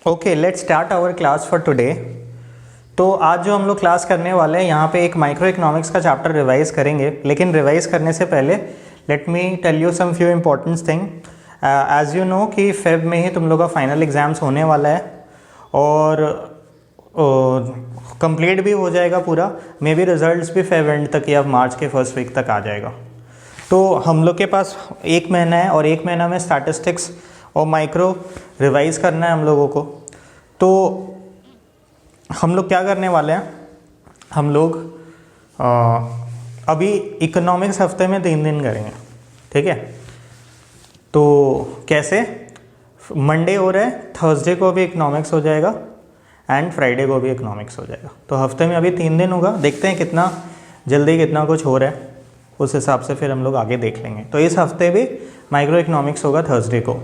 Okay, let's start our class for today. तो आज जो हम लोग क्लास करने वाले हैं यहाँ पे एक माइक्रो इकोनॉमिक्स का चैप्टर रिवाइज करेंगे, लेकिन रिवाइज करने से पहले let me tell you some few important thing. As you know कि फेब में ही तुम लोग का फाइनल एग्ज़ाम्स होने वाला है और कंप्लीट भी हो जाएगा पूरा। मे बी रिजल्ट्स भी फेब एंड तक या मार्च के फर्स्ट वीक तक आ जाएगा। तो हम लोग के पास एक महीना है और एक महीना में स्टैटिस्टिक्स और माइक्रो रिवाइज करना है हम लोगों को। तो हम लोग क्या करने वाले हैं, हम लोग अभी इकोनॉमिक्स हफ्ते में 3 दिन करेंगे, ठीक है। तो कैसे, मंडे हो रहा है, थर्सडे को भी इकोनॉमिक्स हो जाएगा एंड फ्राइडे को भी इकोनॉमिक्स हो जाएगा। तो हफ्ते में अभी 3 दिन होगा, देखते हैं कितना जल्दी कितना कुछ हो रहा है, उस हिसाब से फिर हम लोग आगे देख लेंगे। तो इस हफ्ते भी माइक्रो इकोनॉमिक्स होगा थर्सडे को,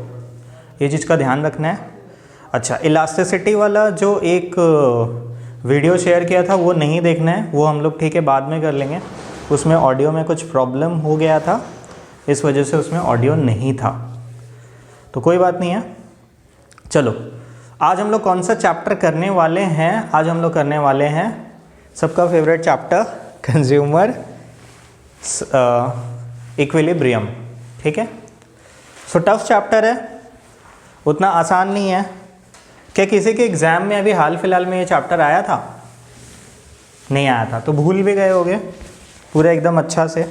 ये चीज़ का ध्यान रखना है। अच्छा, इलास्टिसिटी वाला जो एक वीडियो शेयर किया था वो नहीं देखना है, वो हम लोग ठीक है बाद में कर लेंगे। उसमें ऑडियो में कुछ प्रॉब्लम हो गया था, इस वजह से उसमें ऑडियो नहीं था, तो कोई बात नहीं है। चलो, आज हम लोग कौन सा चैप्टर करने वाले हैं? आज हम लोग करने वाले हैं सबका फेवरेट चैप्टर, कंज्यूमर इक्विलिब्रियम, ठीक है। सो टफ चैप्टर है, उतना आसान नहीं है। क्या किसी के एग्ज़ाम में अभी हाल फिलहाल में ये चैप्टर आया था? नहीं आया था, तो भूल भी गए होगे पूरा एकदम अच्छा से।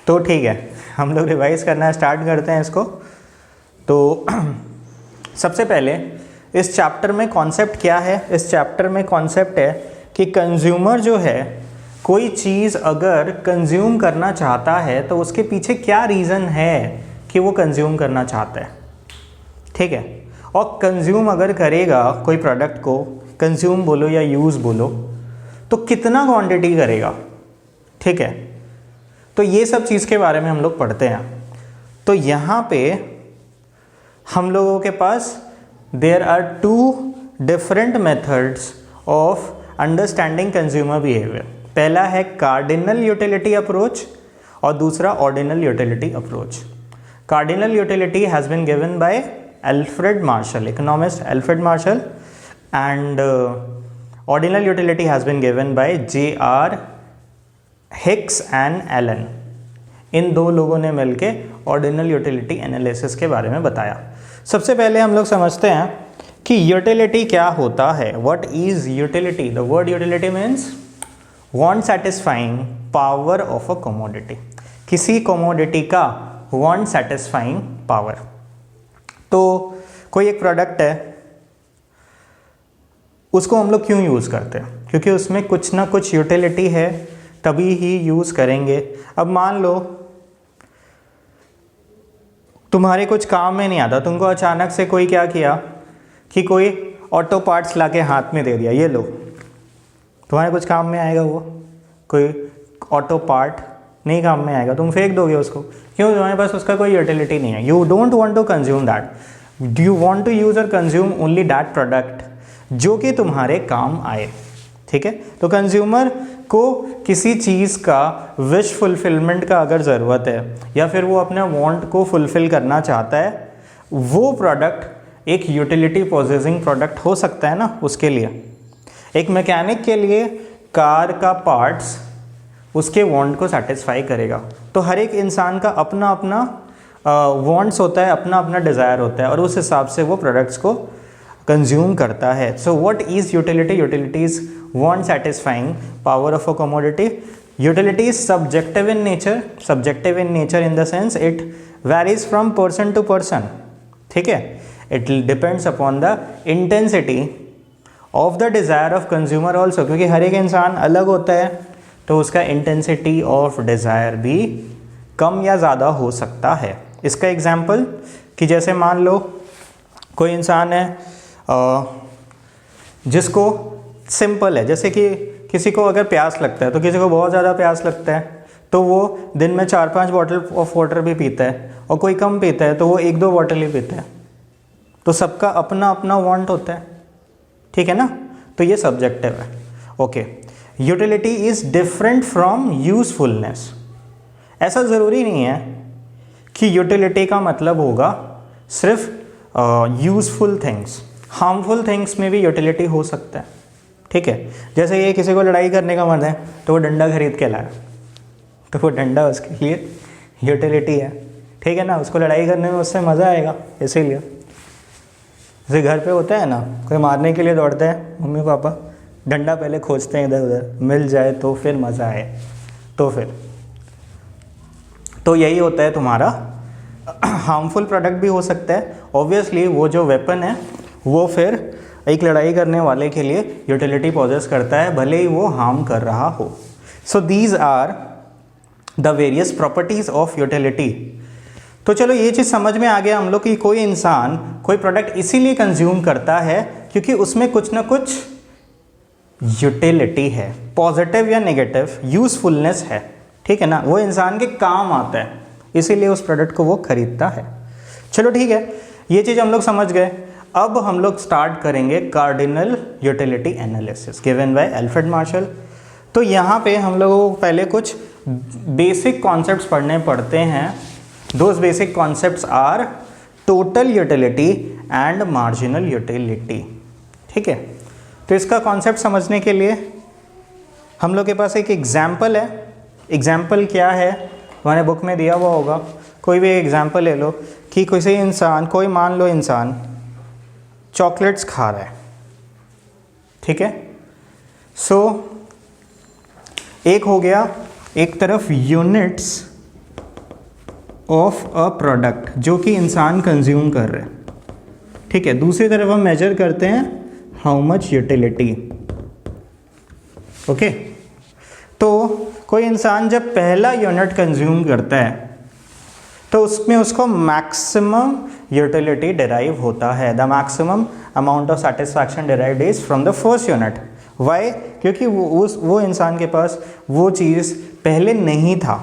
तो ठीक है, हम लोग रिवाइज करना स्टार्ट करते हैं इसको। तो सबसे पहले इस चैप्टर में कॉन्सेप्ट क्या है? इस चैप्टर में कॉन्सेप्ट है कि कंज्यूमर जो है, कोई चीज़ अगर कंज्यूम करना चाहता है तो उसके पीछे क्या रीज़न है कि वो कंज्यूम करना चाहता है, ठीक है। और कंज्यूम अगर करेगा कोई प्रोडक्ट को, कंज्यूम बोलो या यूज़ बोलो, तो कितना क्वांटिटी करेगा, ठीक है। तो ये सब चीज़ के बारे में हम लोग पढ़ते हैं। तो यहाँ पे हम लोगों के पास there are 2 different methods of understanding consumer behaviour. पहला है कार्डिनल यूटिलिटी अप्रोच और दूसरा ordinal utility approach. Cardinal utility has been given by Alfred Marshall, economist Alfred Marshall, and ordinal utility has been given by J.R. Hicks and Allen. इन 2 लोगों ने मिलके ordinal utility analysis के बारे में बताया। सबसे पहले हम लोग समझते हैं कि यूटिलिटी क्या होता है। What is utility? The word utility means want satisfying power of a commodity, किसी कमोडिटी का वांट सेटिस्फाइंग पावर। तो कोई एक प्रोडक्ट है, उसको हम लोग क्यों यूज़ करते हैं? क्योंकि उसमें कुछ ना कुछ यूटिलिटी है, तभी ही यूज़ करेंगे। अब मान लो तुम्हारे कुछ काम में नहीं आता, तुमको अचानक से कोई क्या किया कि कोई ऑटो पार्ट्स लाके हाथ में दे दिया, ये लो, तुम्हारे कुछ काम में आएगा वो? कोई ऑटो पार्ट नहीं काम में आएगा, तुम फेंक दोगे उसको। क्यों? तुम्हारे पास उसका कोई यूटिलिटी नहीं है। You don't want to consume that, do you want to use और कंज्यूम ओनली दैट प्रोडक्ट जो कि तुम्हारे काम आए, ठीक है। तो कंज्यूमर को किसी चीज़ का विश फुलफिलमेंट का अगर ज़रूरत है या फिर वो अपने वांट को फुलफिल करना चाहता है, वो प्रोडक्ट एक यूटिलिटी पोजेसिंग प्रोडक्ट हो सकता है ना उसके लिए। एक मैकेनिक के लिए कार का पार्ट्स उसके वांट को सेटिस्फाई करेगा। तो हर एक इंसान का अपना अपना वांट्स होता है, अपना अपना डिज़ायर होता है, और उस हिसाब से वो प्रोडक्ट्स को कंज्यूम करता है। So what is utility? Utility is want satisfying power of a commodity. Utility is subjective in nature, subjective in nature in the sense it varies from person to person, ठीक है। It depends upon the intensity of the desire of consumer also, क्योंकि हर एक इंसान अलग होता है, तो उसका इंटेंसिटी ऑफ डिज़ायर भी कम या ज़्यादा हो सकता है। इसका एग्जाम्पल कि जैसे मान लो कोई इंसान है जिसको सिंपल है, जैसे कि किसी को अगर प्यास लगता है, तो किसी को बहुत ज़्यादा प्यास लगता है तो वो दिन में 4-5 बॉटल ऑफ वाटर भी पीता है, और कोई कम पीता है तो वो 1-2 बॉटल ही पीता है। तो सबका अपना अपना वांट होता है, ठीक है ना। तो ये सब्जेक्टिव है, okay. Utility is different from usefulness. ऐसा ज़रूरी नहीं है कि यूटिलिटी का मतलब होगा सिर्फ यूज़फुल थिंग्स। हार्मफुल थिंग्स में भी यूटिलिटी हो सकता है, ठीक है। जैसे ये किसी को लड़ाई करने का मन है तो वो डंडा खरीद के लाया, तो वो डंडा उसके लिए यूटिलिटी है, ठीक है ना, उसको लड़ाई करने में उससे मज़ा आएगा। इसीलिए जैसे घर पे होता है ना, कोई मारने के लिए दौड़ते हैं, मम्मी पापा डंडा पहले खोजते हैं इधर उधर, मिल जाए तो फिर मज़ा आए। तो यही होता है तुम्हारा। हार्मफुल प्रोडक्ट भी हो सकता है ऑब्वियसली, वो जो वेपन है वो फिर एक लड़ाई करने वाले के लिए यूटिलिटी पॉजेस करता है, भले ही वो हार्म कर रहा हो। So these are the various properties of utility. तो चलो ये चीज़ समझ में आ गया हम लोग कि कोई इंसान कोई प्रोडक्ट इसीलिए कंज्यूम करता है क्योंकि उसमें कुछ ना कुछ यूटिलिटी है, पॉजिटिव या नेगेटिव यूजफुलनेस है, ठीक है ना, वो इंसान के काम आता है, इसीलिए उस प्रोडक्ट को वो खरीदता है। चलो ठीक है, ये चीज़ हम लोग समझ गए। अब हम लोग स्टार्ट करेंगे cardinal utility analysis given by Alfred Marshall. तो यहाँ पे हम लोगों को पहले कुछ बेसिक कॉन्सेप्ट्स पढ़ने पड़ते हैं। Those basic concepts are total utility and marginal utility, ठीक है। तो इसका कॉन्सेप्ट समझने के लिए हम लोग के पास एक एग्जाम्पल है। एग्जाम्पल क्या है, हमारे बुक में दिया हुआ होगा, कोई भी एग्जाम्पल ले लो कि किसी इंसान, कोई मान लो इंसान चॉकलेट्स खा रहा है, ठीक है। सो एक हो गया, एक तरफ यूनिट्स ऑफ अ प्रोडक्ट जो कि इंसान कंज्यूम कर रहे हैं, ठीक है। दूसरी तरफ हम मेजर करते हैं हाउ मच यूटिलिटी, ओके। तो कोई इंसान जब पहला यूनिट कंज्यूम करता है तो उसमें उसको मैक्सिमम यूटिलिटी डिराइव होता है। The maximum amount of satisfaction derived is from the first unit. Why? क्योंकि वो इंसान के पास वो चीज़ पहले नहीं था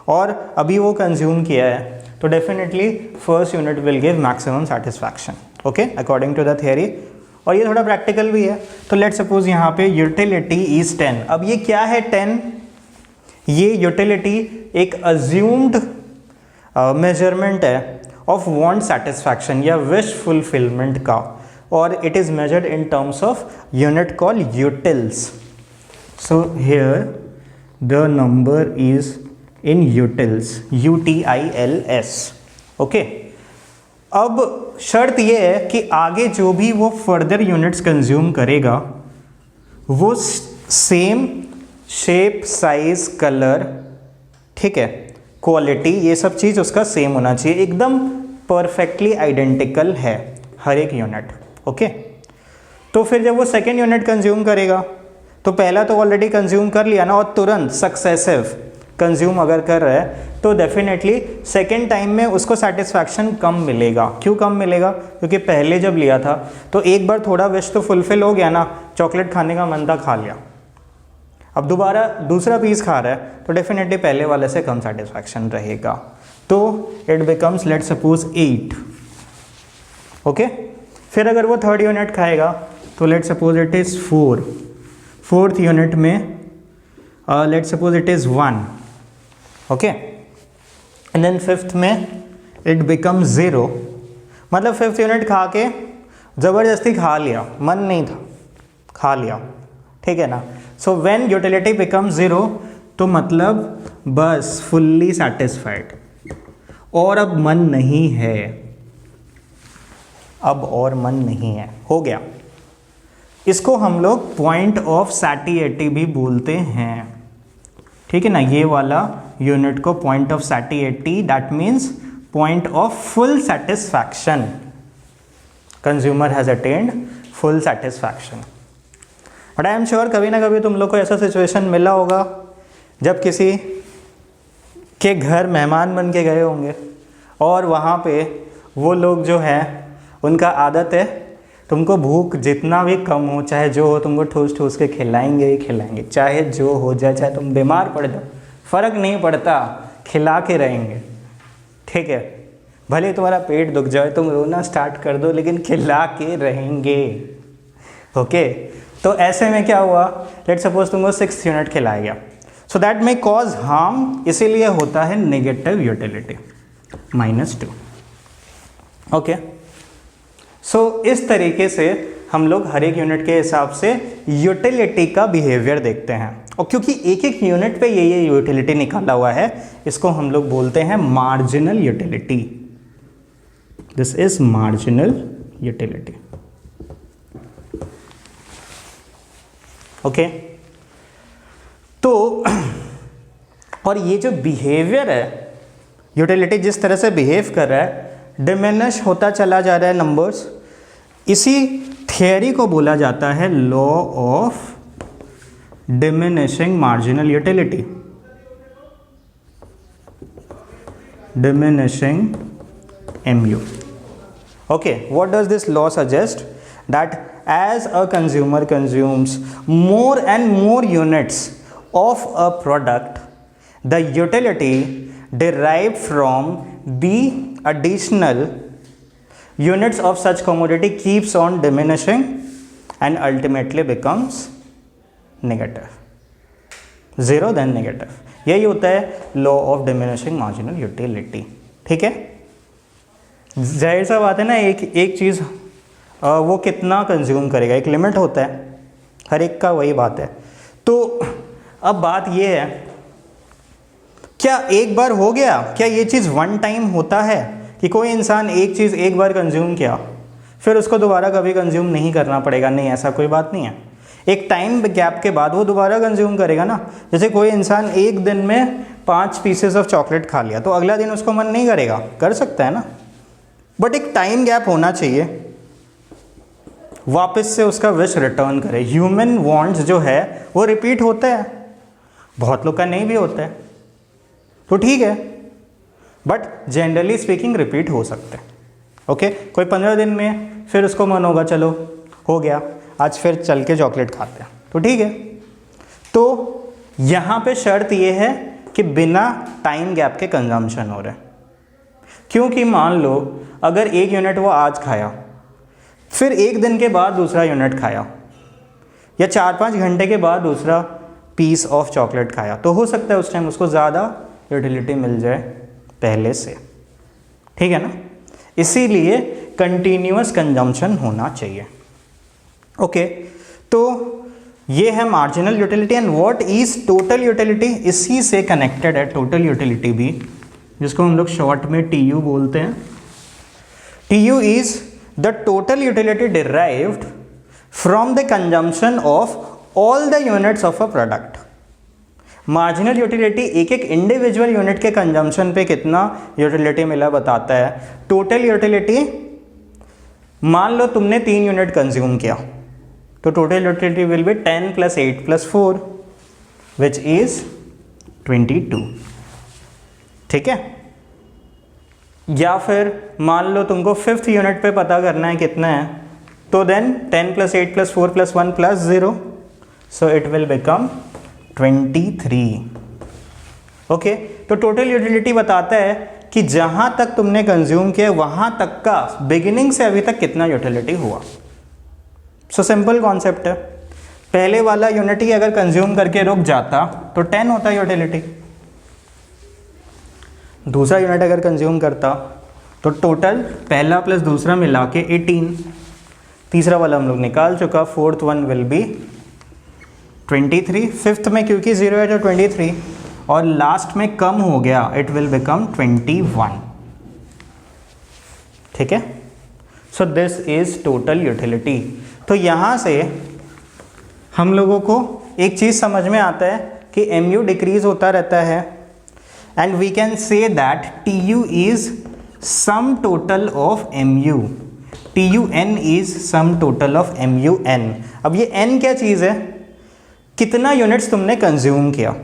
और अभी वो कंज्यूम किया है, तो definitely first unit will give maximum satisfaction, okay, according to the theory. और ये थोड़ा प्रैक्टिकल भी है। तो लेट सपोज यहाँ पे यूटिलिटी इज 10। अब ये क्या है 10? ये यूटिलिटी एक अज्यूम्ड मेजरमेंट है ऑफ वांट सेटिस्फैक्शन या विश फुलफिलमेंट का, और it is measured in terms of unit called utils. So here the number is in utils, UTILS, okay. अब शर्त ये है कि आगे जो भी वो फर्दर यूनिट्स कंज्यूम करेगा वो सेम शेप, साइज, कलर, ठीक है, क्वालिटी, ये सब चीज़ उसका सेम होना चाहिए, एकदम परफेक्टली आइडेंटिकल है हर एक यूनिट, ओके। तो फिर जब वो सेकेंड यूनिट कंज्यूम करेगा तो पहला तो ऑलरेडी कंज्यूम कर लिया ना, और तुरंत सक्सेसिव कंज्यूम अगर कर रहा है तो डेफिनेटली सेकेंड टाइम में उसको सेटिस्फैक्शन कम मिलेगा। क्यों कम मिलेगा? क्योंकि पहले जब लिया था तो एक बार थोड़ा विश तो फुलफिल हो गया ना, चॉकलेट खाने का मन था, खा लिया, अब दोबारा दूसरा पीस खा रहा है तो डेफिनेटली पहले वाले से कम सेटिस्फैक्शन रहेगा। तो it becomes let suppose 8, okay. फिर अगर वो थर्ड यूनिट खाएगा तो let suppose it is 4, fourth unit में let suppose it is 1, okay, and then fifth में इट बिकम 0। मतलब फिफ्थ यूनिट खा के ज़बरदस्ती खा लिया, मन नहीं था, खा लिया, ठीक है ना। सो व्हेन यूटिलिटी बिकम 0 तो मतलब बस फुल्ली सेटिस्फाइड, और अब मन नहीं है, अब और मन नहीं है, हो गया। इसको हम लोग पॉइंट ऑफ सैटिएटी भी बोलते हैं, ठीक है ना। ये वाला यूनिट को point of satiety, that means point of full satisfaction, consumer has attend full satisfaction. But I am sure कभी ना कभी तुम लोग को ऐसा सिचुएशन मिला होगा जब किसी के घर मेहमान बन के गए होंगे और वहाँ पे वो लोग जो है उनका आदत है तुमको भूख जितना भी कम हो, चाहे जो हो, तुमको ठूस ठूस के खिलाएंगे ही खिलाएंगे, चाहे जो हो जाए, चाहे तुम बीमार पड़ जाओ, फ़र्क नहीं पड़ता, खिला के रहेंगे, ठीक है। भले तुम्हारा पेट दुख जाए, तुम रोना स्टार्ट कर दो, लेकिन खिला के रहेंगे, ओके। तो ऐसे में क्या हुआ, लेट सपोज तुमको 6th यूनिट खिलाया गया, so that may cause harm, इसीलिए होता है नेगेटिव यूटिलिटी -2, ओके। सो इस तरीके से हम लोग हर एक यूनिट के हिसाब से यूटिलिटी का बिहेवियर देखते हैं, और क्योंकि एक एक यूनिट पे ये यूटिलिटी निकाला हुआ है, इसको हम लोग बोलते हैं marginal utility. This is marginal utility. Okay, तो और ये जो बिहेवियर है, यूटिलिटी जिस तरह से बिहेव कर रहा है, डिमिनिश होता चला जा रहा है नंबर्स, इसी थियरी को बोला जाता है law of diminishing marginal utility. Diminishing MU. Okay, what does this law suggest? That as a consumer consumes more and more units of a product, the utility derived from the additional units of such commodity keeps on diminishing and ultimately becomes negative. Zero then negative. यही होता है law of diminishing marginal utility. ठीक है, जाहिर सा बात है ना, एक चीज़ वो कितना कंज्यूम करेगा, एक लिमिट होता है हर एक का, वही बात है। तो अब बात ये है, क्या एक बार हो गया, क्या ये चीज़ वन टाइम होता है कि कोई इंसान एक चीज़ एक बार कंज्यूम किया फिर उसको दोबारा कभी कंज्यूम नहीं करना पड़ेगा? नहीं, ऐसा कोई बात नहीं है। एक टाइम गैप के बाद वो दोबारा कंज्यूम करेगा ना। जैसे कोई इंसान एक दिन में 5 पीसेस ऑफ चॉकलेट खा लिया तो अगला दिन उसको मन नहीं करेगा, कर सकता है ना, बट एक टाइम गैप होना चाहिए, वापस से उसका विश रिटर्न करे। ह्यूमन वांट्स जो है वो रिपीट होता है, बहुत लोग का नहीं भी होता है, तो ठीक है, बट जनरली स्पीकिंग रिपीट हो सकते हैं। ओके, कोई 15 दिन में फिर उसको मन होगा, चलो हो गया, आज फिर चल के चॉकलेट खाते हैं, तो ठीक है। तो यहाँ पे शर्त ये है कि बिना टाइम गैप के कंजम्पशन हो रहा है, क्योंकि मान लो अगर एक यूनिट वो आज खाया, फिर एक दिन के बाद दूसरा यूनिट खाया, या 4-5 घंटे के बाद दूसरा पीस ऑफ चॉकलेट खाया, तो हो सकता है उस टाइम उसको ज़्यादा यूटिलिटी मिल जाए पहले से। ठीक है ना, इसीलिए कंटिन्यूअस कंजम्पशन होना चाहिए। ओके, तो ये है marginal utility. And what is total utility? इसी से कनेक्टेड है टोटल यूटिलिटी भी, जिसको हम लोग शॉर्ट में TU बोलते हैं। TU is the total utility derived from the consumption of all the units of a product. Marginal utility एक एक इंडिविजुअल यूनिट के कंजम्पशन पे कितना यूटिलिटी मिला बताता है। टोटल यूटिलिटी, मान लो तुमने 3 यूनिट कंज्यूम किया, तो total utility will be 10 + 8 + 4 which is 22। ठीक है, या फिर मान लो तुमको 5th यूनिट पे पता करना है कितना है, तो then 10 + 8 + 4 + 1 + 0, so it will become 23। Okay, तो टोटल यूटिलिटी बताता है कि जहां तक तुमने कंज्यूम किया वहां तक का बिगिनिंग से अभी तक कितना यूटिलिटी हुआ। सो सिंपल कॉन्सेप्ट है, पहले वाला यूनिट ही अगर कंज्यूम करके रुक जाता तो 10 होता यूटिलिटी, दूसरा यूनिट अगर कंज्यूम करता तो टोटल पहला प्लस दूसरा मिला के 18, तीसरा वाला हम लोग निकाल चुका, 4th one will be 23, 5th में क्योंकि 0 है तो 23, और लास्ट में कम हो गया, इट विल बिकम 21। ठीक है, so this is total utility. तो यहाँ से हम लोगों को एक चीज़ समझ में आता है कि MU डिक्रीज होता रहता है, and we can say that TU is sum total of MU, TUN is sum total of MUN। अब ये N क्या चीज़ है? कितना यूनिट्स तुमने कंज्यूम किया।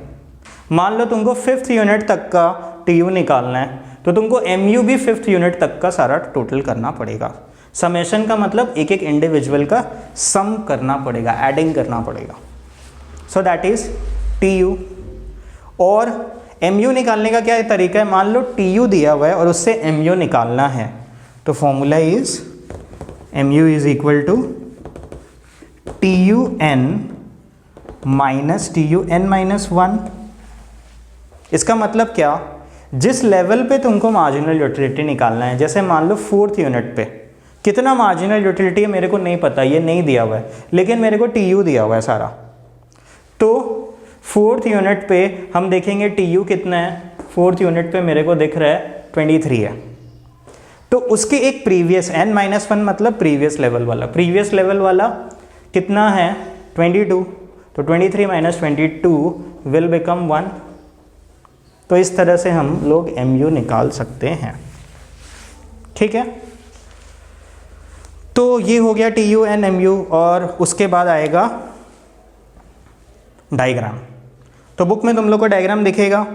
मान लो तुमको 5th यूनिट तक का TU निकालना है, तो तुमको MU भी 5th यूनिट तक का सारा टोटल करना पड़ेगा। समेशन का मतलब एक एक इंडिविजुअल का सम करना पड़ेगा, एडिंग करना पड़ेगा। So that is TU। और MU निकालने का क्या तरीका है? मान लो TU दिया हुआ है और उससे MU निकालना है, तो formula is MU is equal to TUN minus TUN minus 1। इसका मतलब क्या? जिस लेवल पे तुमको मार्जिनल यूटिलिटी निकालना है, जैसे मान लो 4th यूनिट पे कितना मार्जिनल यूटिलिटी है मेरे को नहीं पता, ये नहीं दिया हुआ है, लेकिन मेरे को टी यू दिया हुआ है सारा। तो 4th यूनिट पे हम देखेंगे टी यू कितना है। 4th यूनिट पे मेरे को दिख रहा है 23 है। तो उसके एक प्रीवियस n-1 मतलब प्रीवियस लेवल वाला, प्रीवियस लेवल वाला कितना है 22, तो 23 - 22 विल बिकम 1। तो इस तरह से हम लोग mu निकाल सकते हैं, ठीक है। तो ये हो गया टी यू एन mu, और उसके बाद आएगा डायग्राम। तो बुक में तुम लोग को डायग्राम दिखेगा।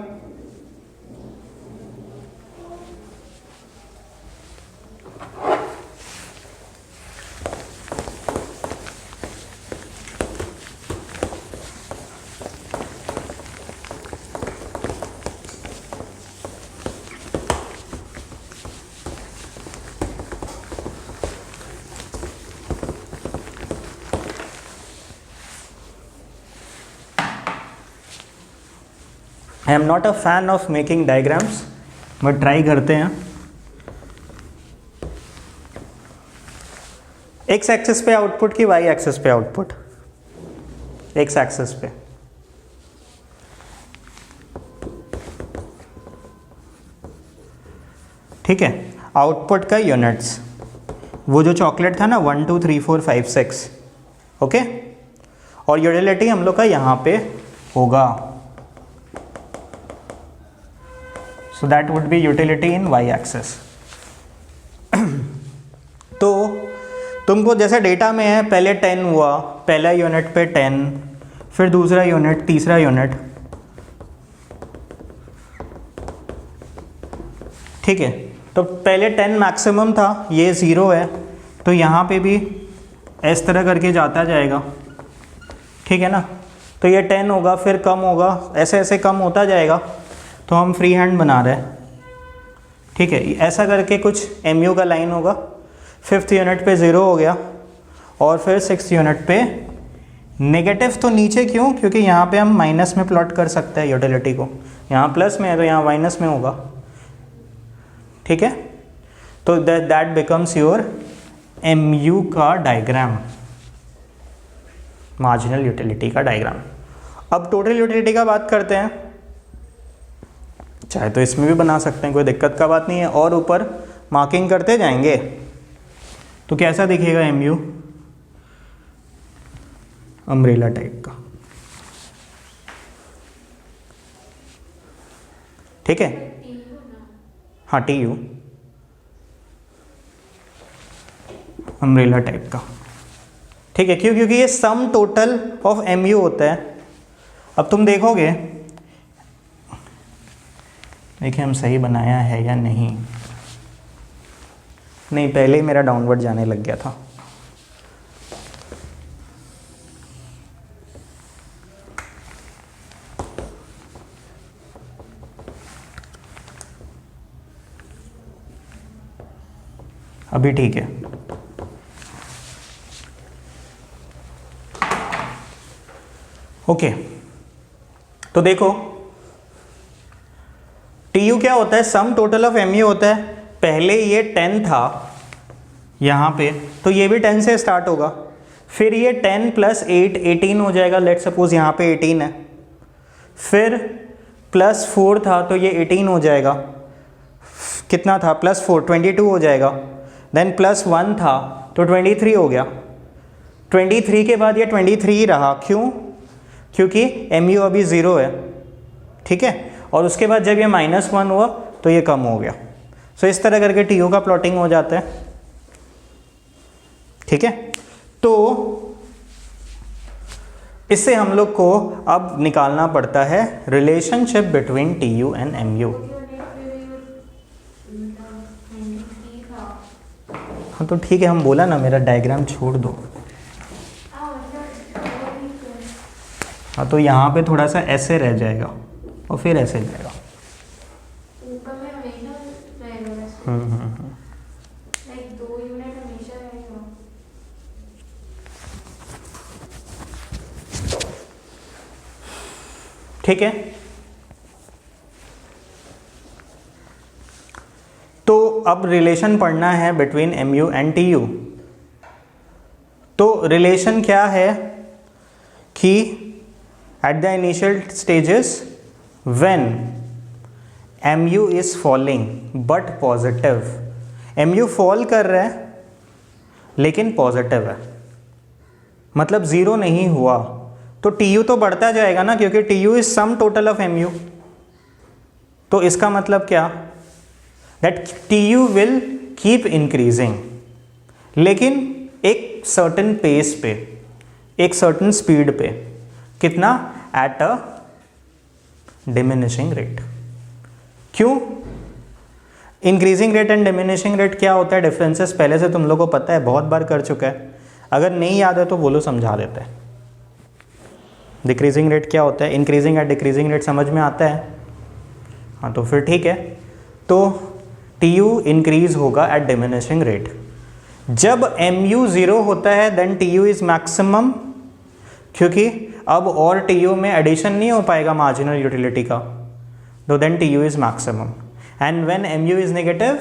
I am not a fan of making diagrams, but try करते हैं। एक्स एक्सिस पे आउटपुट की वाई एक्सिस पे आउटपुट? एक्स एक्सिस पे। ठीक है, आउटपुट का यूनिट्स, वो जो चॉकलेट था ना 1 2 3 4 5 6, ओके। और यूटिलिटी हम लोग का यहाँ पे होगा, so that would be utility in y axis। तो तुमको जैसे डेटा में है, पहले 10 हुआ, पहला यूनिट पे 10, फिर दूसरा यूनिट, तीसरा यूनिट, ठीक है। तो पहले 10 मैक्सिमम था, ये 0 है, तो यहाँ पे भी इस तरह करके जाता जाएगा, ठीक है ना। तो ये 10 होगा, फिर कम होगा, ऐसे ऐसे कम होता जाएगा। तो हम फ्री हैंड बना रहे हैं, ठीक है। ऐसा करके कुछ mu का लाइन होगा। 5th यूनिट पे 0 हो गया, और फिर 6th यूनिट पे नेगेटिव। तो नीचे क्यों? क्योंकि यहाँ पे हम माइनस में प्लॉट कर सकते हैं यूटिलिटी को, यहाँ प्लस में है तो यहाँ माइनस में होगा, ठीक है। तो दैट बिकम्स योर mu का डायग्राम, मार्जिनल यूटिलिटी का डायग्राम। अब टोटल यूटिलिटी का बात करते हैं, चाहे तो इसमें भी बना सकते हैं, कोई दिक्कत का बात नहीं है। और ऊपर मार्किंग करते जाएंगे तो कैसा दिखेगा mu? अम्ब्रेला टाइप का, ठीक है। हाँ, टी यू अम्ब्रेला टाइप का, ठीक है। क्यों? क्योंकि ये सम टोटल ऑफ mu होता है। अब तुम देखोगे, देखिए हम सही बनाया है या नहीं। नहीं, पहले ही मेरा डाउनवर्ड जाने लग गया था। अभी ठीक है। ओके, तो देखो टी यू क्या होता है? सम टोटल ऑफ mu होता है। पहले ये 10 था यहाँ पे, तो ये भी 10 से स्टार्ट होगा। फिर ये 10 + 8 18 हो जाएगा, लेट सपोज यहाँ पे 18 है। फिर +4 था तो ये 18 हो जाएगा। कितना था? +4 22 हो जाएगा। देन +1 था तो 23 हो गया। 23 के बाद ये 23 रहा। क्यों? क्योंकि mu अभी 0 है, ठीक है। और उसके बाद जब ये -1 हुआ तो ये कम हो गया। सो इस तरह करके टी यू का प्लॉटिंग हो जाता है, ठीक है। तो इससे हम लोग को अब निकालना पड़ता है relationship between T U and M U. हाँ तो ठीक है, हम बोला ना मेरा डायग्राम छोड़ दो। हाँ तो यहाँ पे थोड़ा सा ऐसे रह जाएगा और फिर ऐसे जाएगा। ठीक है, तो अब रिलेशन पढ़ना है between M U and T U. तो रिलेशन क्या है कि at the initial stages when M U is falling but positive, M U fall कर रहा है लेकिन पॉजिटिव है, मतलब ज़ीरो नहीं हुआ, तो टी यू तो बढ़ता जाएगा ना, क्योंकि T U is sum total of M U. तो इसका मतलब क्या, that T U will keep increasing, लेकिन एक सर्टेन पेस पे, एक सर्टेन स्पीड पे, कितना, एट अ डिमिनिशिंग रेट। क्यों? Increasing rate and diminishing rate क्या होता है, डिफरेंसेस पहले से तुम लोग को पता है, बहुत बार कर चुका है, अगर नहीं याद है तो बोलो, समझा देते हैं। डिक्रीजिंग रेट क्या होता है, इंक्रीजिंग एंड डिक्रीजिंग रेट समझ में आता है? हाँ, तो फिर ठीक है। तो टी यू इंक्रीज होगा एट डिमिनिशिंग रेट। जब एम यू ज़ीरो होता है then T U is maximum, क्योंकि अब और टी यू में एडिशन नहीं हो पाएगा मार्जिनल यूटिलिटी का, तो then T U is maximum. And when M U is negative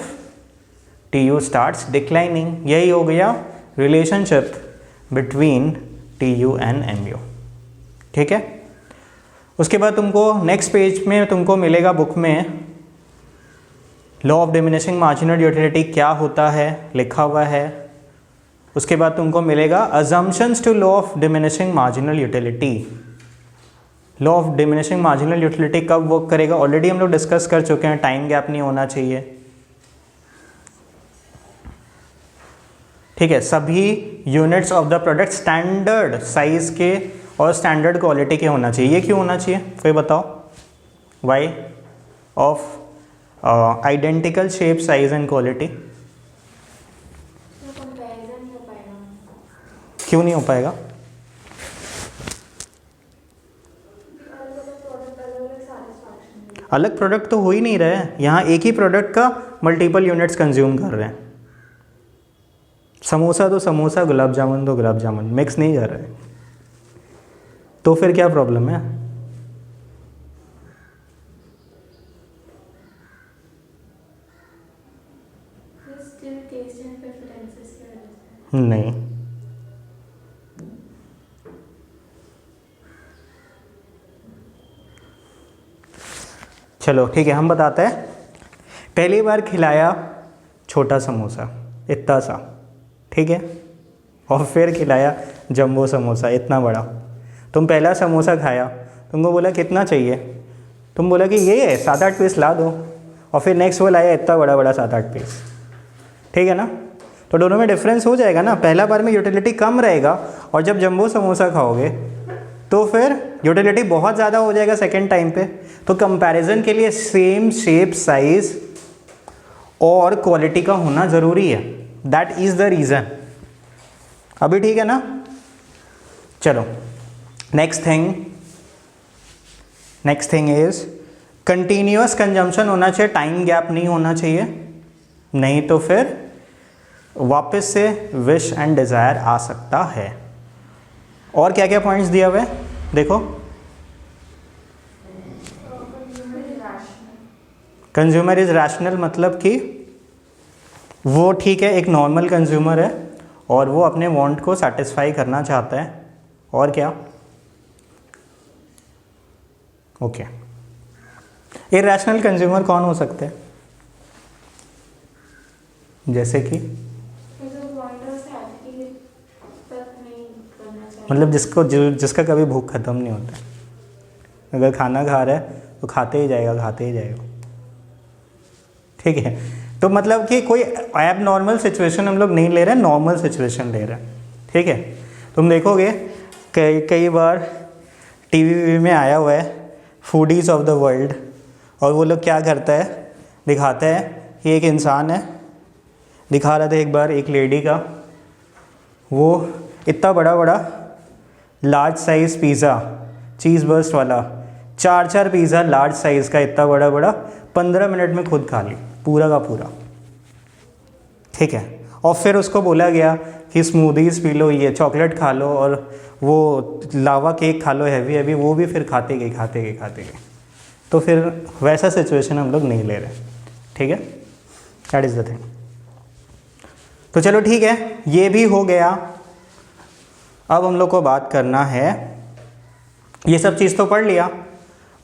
T U starts declining. यही हो गया relationship between T U and M U. ठीक है। उसके बाद तुमको नेक्स्ट पेज में तुमको मिलेगा बुक में law of diminishing marginal utility क्या होता है, लिखा हुआ है। उसके बाद तुमको मिलेगा assumptions to law of diminishing marginal utility. Law of diminishing marginal utility कब वर्क करेगा, ऑलरेडी हम लोग डिस्कस कर चुके हैं, टाइम गैप नहीं होना चाहिए। ठीक है, सभी units of the product standard size के और स्टैंडर्ड क्वालिटी के होना चाहिए। ये क्यों होना चाहिए, कोई बताओ? Why? Of identical shape, size and quality. क्यों नहीं हो पाएगा? अलग प्रोडक्ट तो हो ही नहीं रहे हैं, यहाँ एक ही प्रोडक्ट का मल्टीपल यूनिट्स कंज्यूम कर रहे हैं। समोसा तो समोसा, गुलाब जामुन तो गुलाब जामुन, मिक्स नहीं कर रहे, तो फिर क्या प्रॉब्लम है? नहीं, चलो ठीक है, हम बताते हैं। पहली बार खिलाया छोटा समोसा इतना सा, ठीक है, और फिर खिलाया जंबो समोसा इतना बड़ा। तुम पहला समोसा खाया, तुमको बोला कितना चाहिए, तुम बोला कि ये 7-8 पीस ला दो, और फिर नेक्स्ट वो लाया इतना बड़ा बड़ा 7-8 पीस, ठीक है ना? तो दोनों में डिफरेंस हो जाएगा ना। पहला बार में यूटिलिटी कम रहेगा, और जब जंबो समोसा खाओगे तो फिर यूटिलिटी बहुत ज़्यादा हो जाएगा सेकेंड टाइम पे। तो कंपैरिजन के लिए सेम शेप, साइज और क्वालिटी का होना ज़रूरी है, दैट इज़ द रीज़न। अभी ठीक है ना? चलो next thing is continuous consumption होना चाहिए, टाइम गैप नहीं होना चाहिए, नहीं तो फिर वापस से विश एंड डिज़ायर आ सकता है। और क्या क्या पॉइंट्स दिया हुआ है देखो। कंज्यूमर इज रैशनल, मतलब कि वो ठीक है, एक नॉर्मल कंज्यूमर है और वो अपने वांट को सेटिस्फाई करना चाहता है। और क्या? ओके। इरैशनल कंज्यूमर कौन हो सकते हैं? जैसे कि मतलब जिसका कभी भूख खत्म नहीं होता, अगर खाना खा रहा है तो खाते ही जाएगा। ठीक है, तो मतलब कि कोई एब नॉर्मल सिचुएशन हम लोग नहीं ले रहे हैं, नॉर्मल सिचुएशन ले रहे हैं। ठीक है, तुम देखोगे कई बार टीवी में आया हुआ है फूडीज़ ऑफ द वर्ल्ड, और वो लोग क्या करता है, दिखाता है कि एक इंसान है, दिखा रहा था एक बार एक लेडी का, वो इतना बड़ा लार्ज साइज़ पिज़्ज़ा, चीज़ बर्स्ट वाला 4 पिज़्ज़ा लार्ज साइज़ का, इतना बड़ा 15 मिनट में खुद खा ली पूरा का पूरा। ठीक है, और फिर उसको बोला गया कि स्मूदीज़ पी लो, ये चॉकलेट खा लो, और वो लावा केक खा लो हैवी, वो भी फिर खाते गए। तो फिर वैसा सिचुएशन हम लोग नहीं ले रहे। ठीक है, दैट इज द थिंग। तो चलो ठीक है, ये भी हो गया। अब हम लोग को बात करना है, ये सब चीज़ तो पढ़ लिया,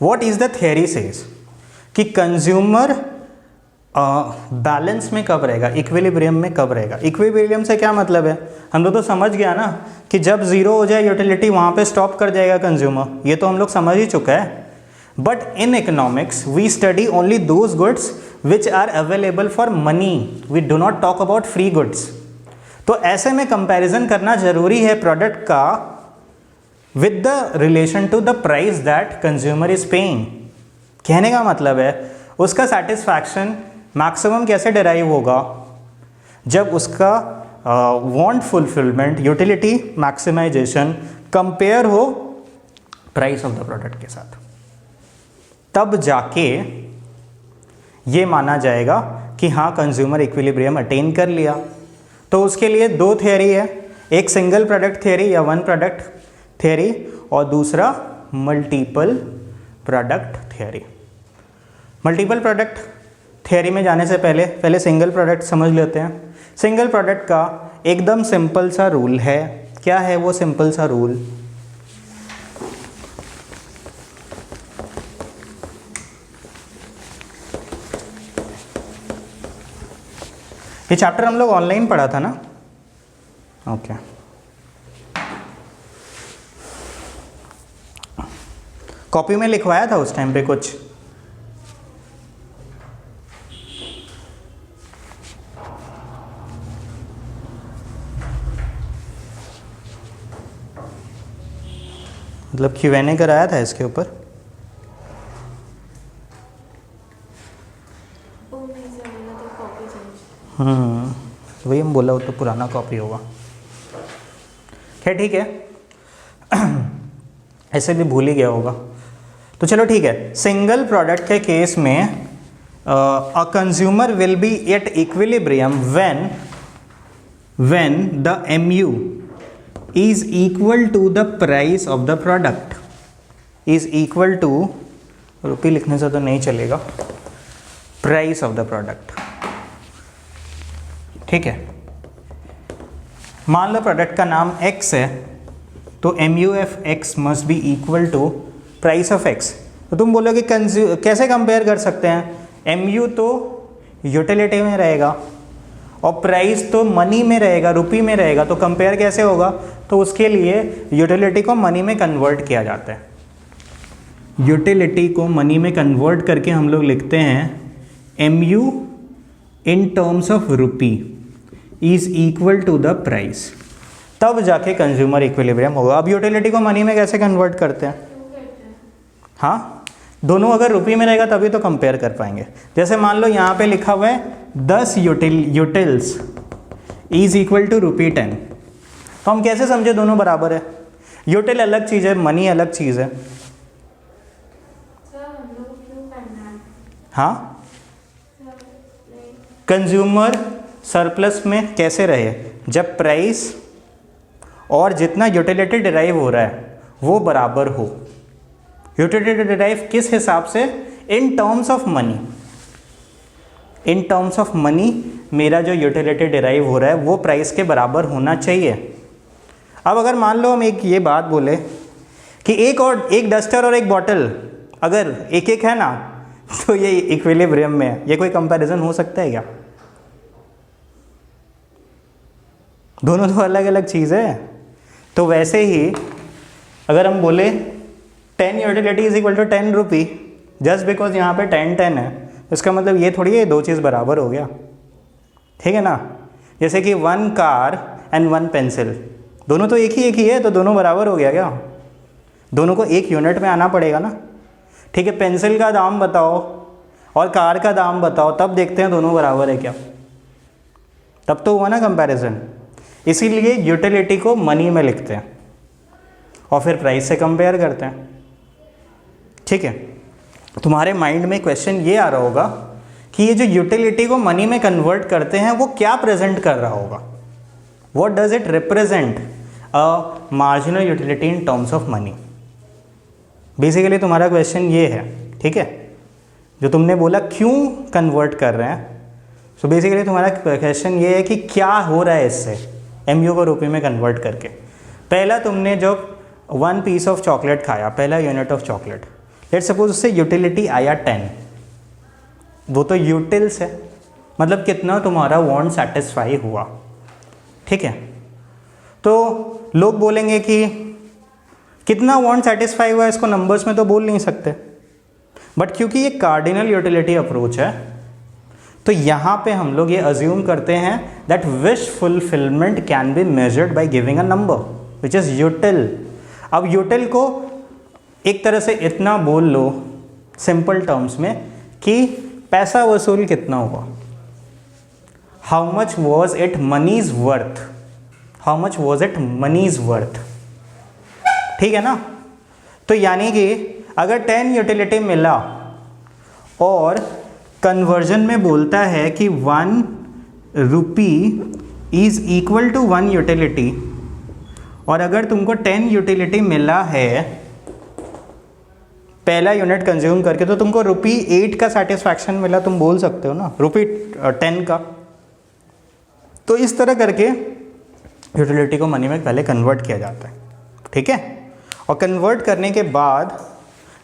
what is the theory says कि कंज्यूमर बैलेंस में कब रहेगा, इक्विलिब्रियम में कब रहेगा। इक्विलिब्रियम से क्या मतलब है, हम लोग तो समझ गया ना कि जब जीरो हो जाए यूटिलिटी वहाँ पे स्टॉप कर जाएगा कंज्यूमर, ये तो हम लोग समझ ही चुका है। But in economics we study only those goods which are available for money, we do not talk about free goods. तो ऐसे में कंपैरिजन करना जरूरी है प्रोडक्ट का with the relation to the price that consumer is paying. कहने का मतलब है उसका सेटिस्फैक्शन मैक्सिमम कैसे डिराइव होगा, जब उसका want fulfilment, utility maximisation compare हो प्राइस ऑफ द प्रोडक्ट के साथ, तब जाके ये माना जाएगा कि हाँ कंज्यूमर इक्विलिब्रियम अटेन कर लिया। तो उसके लिए दो थियरी है, एक सिंगल प्रोडक्ट थियरी या वन प्रोडक्ट थियरी और दूसरा multiple product theory. Multiple product theory में जाने से पहले सिंगल प्रोडक्ट समझ लेते हैं। सिंगल प्रोडक्ट का एकदम सिंपल सा रूल है। क्या है वो सिंपल सा रूल? ये चैप्टर हम लोग ऑनलाइन पढ़ा था ना? ओके। कॉपी में लिखवाया था उस टाइम पे कुछ? मतलब Q&A कराया था इसके ऊपर? वही हम बोला, वो तो पुराना कॉपी होगा। खैर ठीक है, ऐसे भी भूल ही गया होगा। तो चलो ठीक है, सिंगल प्रोडक्ट के केस में a consumer will be at equilibrium when the MU is equal to the price of the product, is equal to, रुपये लिखने से तो नहीं चलेगा, price of the product। ठीक है, मान लो प्रोडक्ट का नाम X है, तो MUF(X) must be equal to price of X। तो तुम बोलोगे कैसे कंपेयर कर सकते हैं? MU तो यूटिलिटी में रहेगा और प्राइस तो मनी में रहेगा, रुपये में रहेगा, तो कंपेयर कैसे होगा? तो उसके लिए यूटिलिटी को मनी में कन्वर्ट किया जाता है। यूटिलिटी को मनी में कन्वर्ट करके हम लोग लिखते हैं MU in terms of rupee is equal to the price, तब जाके कंज्यूमर इक्विलिब्रियम होगा। अब यूटिलिटी को मनी में कैसे कन्वर्ट करते हैं? हाँ, दोनों अगर रुपये में रहेगा तभी तो कंपेयर कर पाएंगे। जैसे मान लो यहाँ पे लिखा हुआ है 10 यूटिल्स इज इक्वल टू ₹10, तो हम कैसे समझे दोनों बराबर है? यूटिल अलग चीज़ है, मनी अलग चीज़ है। हाँ, कंज्यूमर सरप्लस में कैसे रहे? जब प्राइस और जितना यूटिलिटी डिराइव हो रहा है वो बराबर हो। यूटिलिटी डिराइव किस हिसाब से? इन terms of money. In terms of money मेरा जो यूटिलिटी डिराइव हो रहा है वो प्राइस के बराबर होना चाहिए। अब अगर मान लो हम एक ये बात बोले कि एक डस्टर और एक बॉटल अगर एक एक है ना, तो ये इक्विलिब्रियम में है, ये कोई कंपैरिजन हो सकता है क्या? दोनों तो अलग अलग चीज़ है। तो वैसे ही अगर हम बोले 10 utility is equal to 10 rupee, just because यहाँ पे 10 है, इसका मतलब ये थोड़ी है दो चीज़ बराबर हो गया। ठीक है ना? जैसे कि 1 कार एंड 1 पेंसिल, दोनों तो एक ही है, तो दोनों बराबर हो गया क्या? दोनों को एक यूनिट में आना पड़ेगा ना। ठीक है, पेंसिल का दाम बताओ और कार का दाम बताओ, तब देखते हैं दोनों बराबर है क्या। तब तो हुआ ना कंपैरिजन। इसीलिए यूटिलिटी को मनी में लिखते हैं और फिर प्राइस से कंपेयर करते हैं। ठीक है, तुम्हारे माइंड में क्वेश्चन ये आ रहा होगा कि ये जो यूटिलिटी को मनी में कन्वर्ट करते हैं वो क्या प्रेजेंट कर रहा होगा? What does it represent? A marginal utility in terms of money. Basically तुम्हारा क्वेश्चन ये है। ठीक है, जो तुमने बोला क्यों कन्वर्ट कर रहे हैं, सो बेसिकली तुम्हारा क्वेश्चन ये है कि क्या हो रहा है इससे एमयू को रुपये में कन्वर्ट करके। पहला तुमने जो 1 पीस ऑफ चॉकलेट खाया, पहला unit of chocolate, let's suppose उससे यूटिलिटी आया 10, वो तो यूटिल्स है, मतलब कितना तुम्हारा वांट सेटिस्फाई हुआ, ठीक है। तो लोग बोलेंगे कि कितना वांट सेटिस्फाई हुआ, इसको नंबर्स में तो बोल नहीं सकते, बट क्योंकि ये कार्डिनल यूटिलिटी अप्रोच है तो यहाँ पे हम लोग ये अज्यूम करते हैं that wish fulfilment can be measured by giving a number which is यूटिल। अब यूटिल को एक तरह से इतना बोल लो सिंपल टर्म्स में कि पैसा वसूल कितना हुआ, how much was it money's worth, how much was it money's worth, ठीक है ना। तो यानी कि अगर 10 यूटिलिटी मिला और कन्वर्जन में बोलता है कि 1 rupee is equal to 1 utility, और अगर तुमको 10 यूटिलिटी मिला है पहला यूनिट कंज्यूम करके, तो तुमको ₹8 का सेटिस्फैक्शन मिला, तुम बोल सकते हो ना ₹10 का। तो इस तरह करके यूटिलिटी को मनी में पहले कन्वर्ट किया जाता है, ठीक है। और कन्वर्ट करने के बाद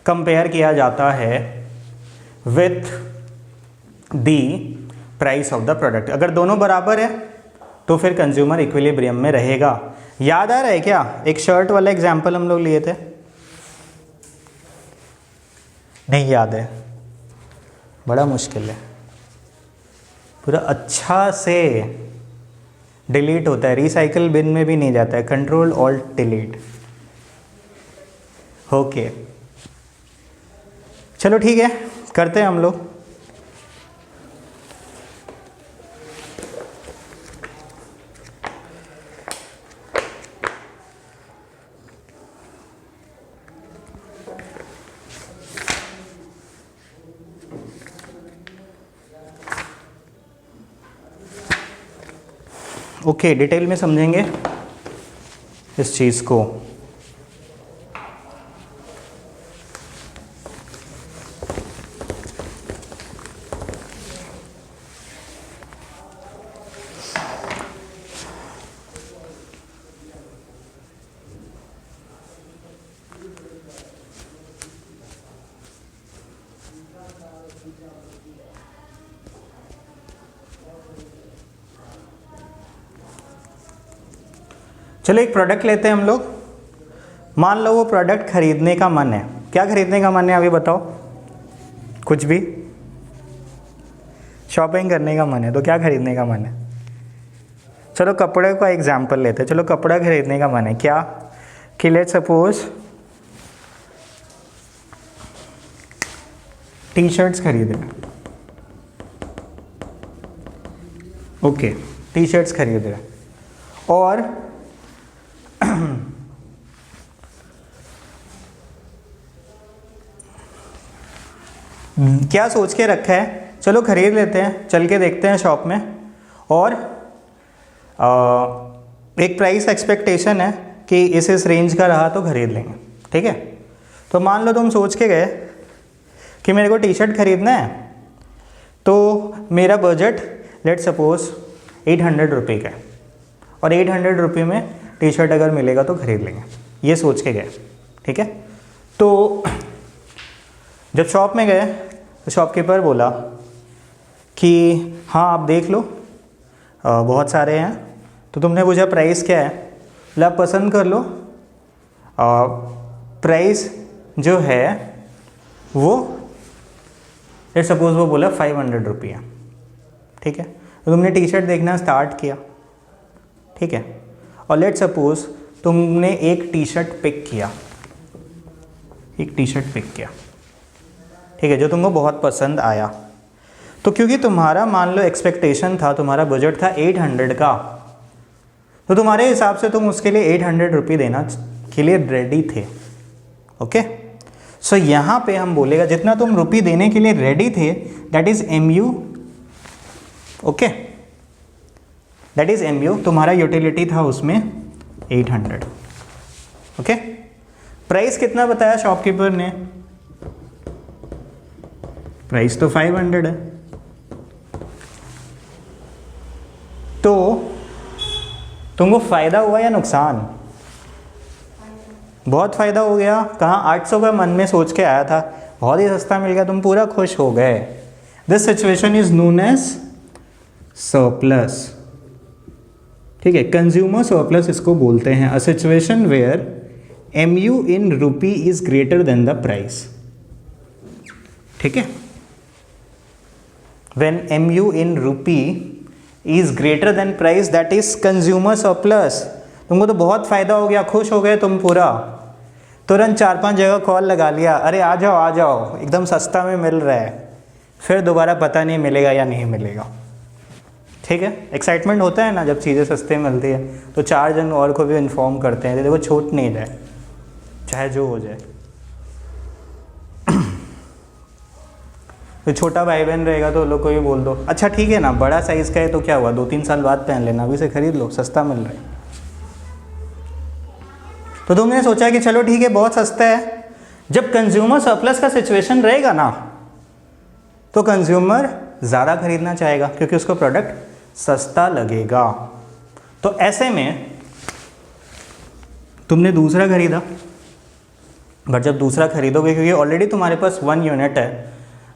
कंपेयर किया जाता है with the price of the product. अगर दोनों बराबर है तो फिर कंज्यूमर इक्विलिब्रियम में रहेगा। याद आ रहा है क्या एक शर्ट वाला एग्जाम्पल हम लोग लिए थे? नहीं याद है? बड़ा मुश्किल है, पूरा अच्छा से डिलीट होता है, रिसाइकल बिन में भी नहीं जाता है, कंट्रोल ऑल्ट डिलीट। ओके चलो ठीक है, करते हैं हम लोग। ओके डिटेल में समझेंगे इस चीज़ को। चलो एक प्रोडक्ट लेते हैं हम लोग। मान लो वो प्रोडक्ट खरीदने का मन है। क्या खरीदने का मन है अभी बताओ? कुछ भी, शॉपिंग करने का मन है, तो क्या खरीदने का मन है? चलो कपड़े का एग्जाम्पल लेते हैं। चलो कपड़ा खरीदने का मन है, क्या कि लेट्स सपोज टी शर्ट्स खरीद रहे। ओके टी शर्ट्स खरीद रहे और क्या सोच के रखा है, चलो खरीद लेते हैं, चल के देखते हैं शॉप में, और एक प्राइस एक्सपेक्टेशन है कि इस रेंज का रहा तो खरीद लेंगे, ठीक है। तो मान लो तुम सोच के गए कि मेरे को टी शर्ट खरीदना है, तो मेरा बजट लेट सपोज 800 रुपये का है, और 800 रुपये में टी शर्ट अगर मिलेगा तो खरीद लेंगे, ये सोच के गए, ठीक है। तो जब शॉप में गए तो शॉपकीपर बोला कि हाँ आप देख लो बहुत सारे हैं, तो तुमने पूछा प्राइस क्या है, बोला आप पसंद कर लो, प्राइस जो है वो लेट सपोज वो बोला 500 रुपये, ठीक है। तो तुमने टी शर्ट देखना स्टार्ट किया, ठीक है, और लेट सपोज तुमने एक टी शर्ट पिक किया, ठीक है, जो तुमको बहुत पसंद आया। तो क्योंकि तुम्हारा मान लो एक्सपेक्टेशन था, तुम्हारा बजट था 800 का, तो तुम्हारे हिसाब से तुम उसके लिए 800 रुपये देना के लिए रेडी थे, ओके। सो यहाँ पे हम बोलेगा जितना तुम रुपये देने के लिए रेडी थे that is MU, okay, that is MU। तुम्हारा यूटिलिटी था उसमें 800, ओके। प्राइस कितना बताया शॉपकीपर ने? प्राइस तो 500 है, तुमको फ़ायदा हुआ या नुकसान? बहुत फ़ायदा हो गया। कहाँ 800 का मन में सोच के आया था, बहुत ही सस्ता मिल गया, तुम पूरा खुश हो गए। This situation is known as surplus. ठीक है, कंज्यूमर सरप्लस इसको बोलते हैं। A situation where MU in rupee is greater than the price. ठीक है, when MU in rupee is greater than price, that is consumer surplus. तुमको तो बहुत फ़ायदा हो गया, खुश हो गए तुम पूरा, तुरंत 4-5 जगह कॉल लगा लिया, अरे आ जाओ एकदम सस्ता में मिल रहा है। फिर दोबारा पता नहीं मिलेगा या नहीं मिलेगा। ठीक है, एक्साइटमेंट होता है ना जब चीज़ें सस्ते मिलती है, तो 4 जन और को भी इन्फॉर्म करते हैं, देखो छूट नहीं जाए चाहे जो हो जाए। तो छोटा भाई बहन रहेगा तो लोग को भी बोल दो, अच्छा ठीक है ना, बड़ा साइज़ का है तो क्या हुआ, 2-3 साल बाद पहन लेना, अभी से खरीद लो, सस्ता मिल रहा है। तो तुमने सोचा कि चलो ठीक है बहुत सस्ता है। जब कंज्यूमर सरप्लस का सिचुएशन रहेगा ना, तो कंज्यूमर ज़्यादा खरीदना चाहेगा क्योंकि उसको प्रोडक्ट सस्ता लगेगा। तो ऐसे में तुमने दूसरा खरीदा, बट जब दूसरा खरीदोगे, क्योंकि ऑलरेडी तुम्हारे पास 1 यूनिट है,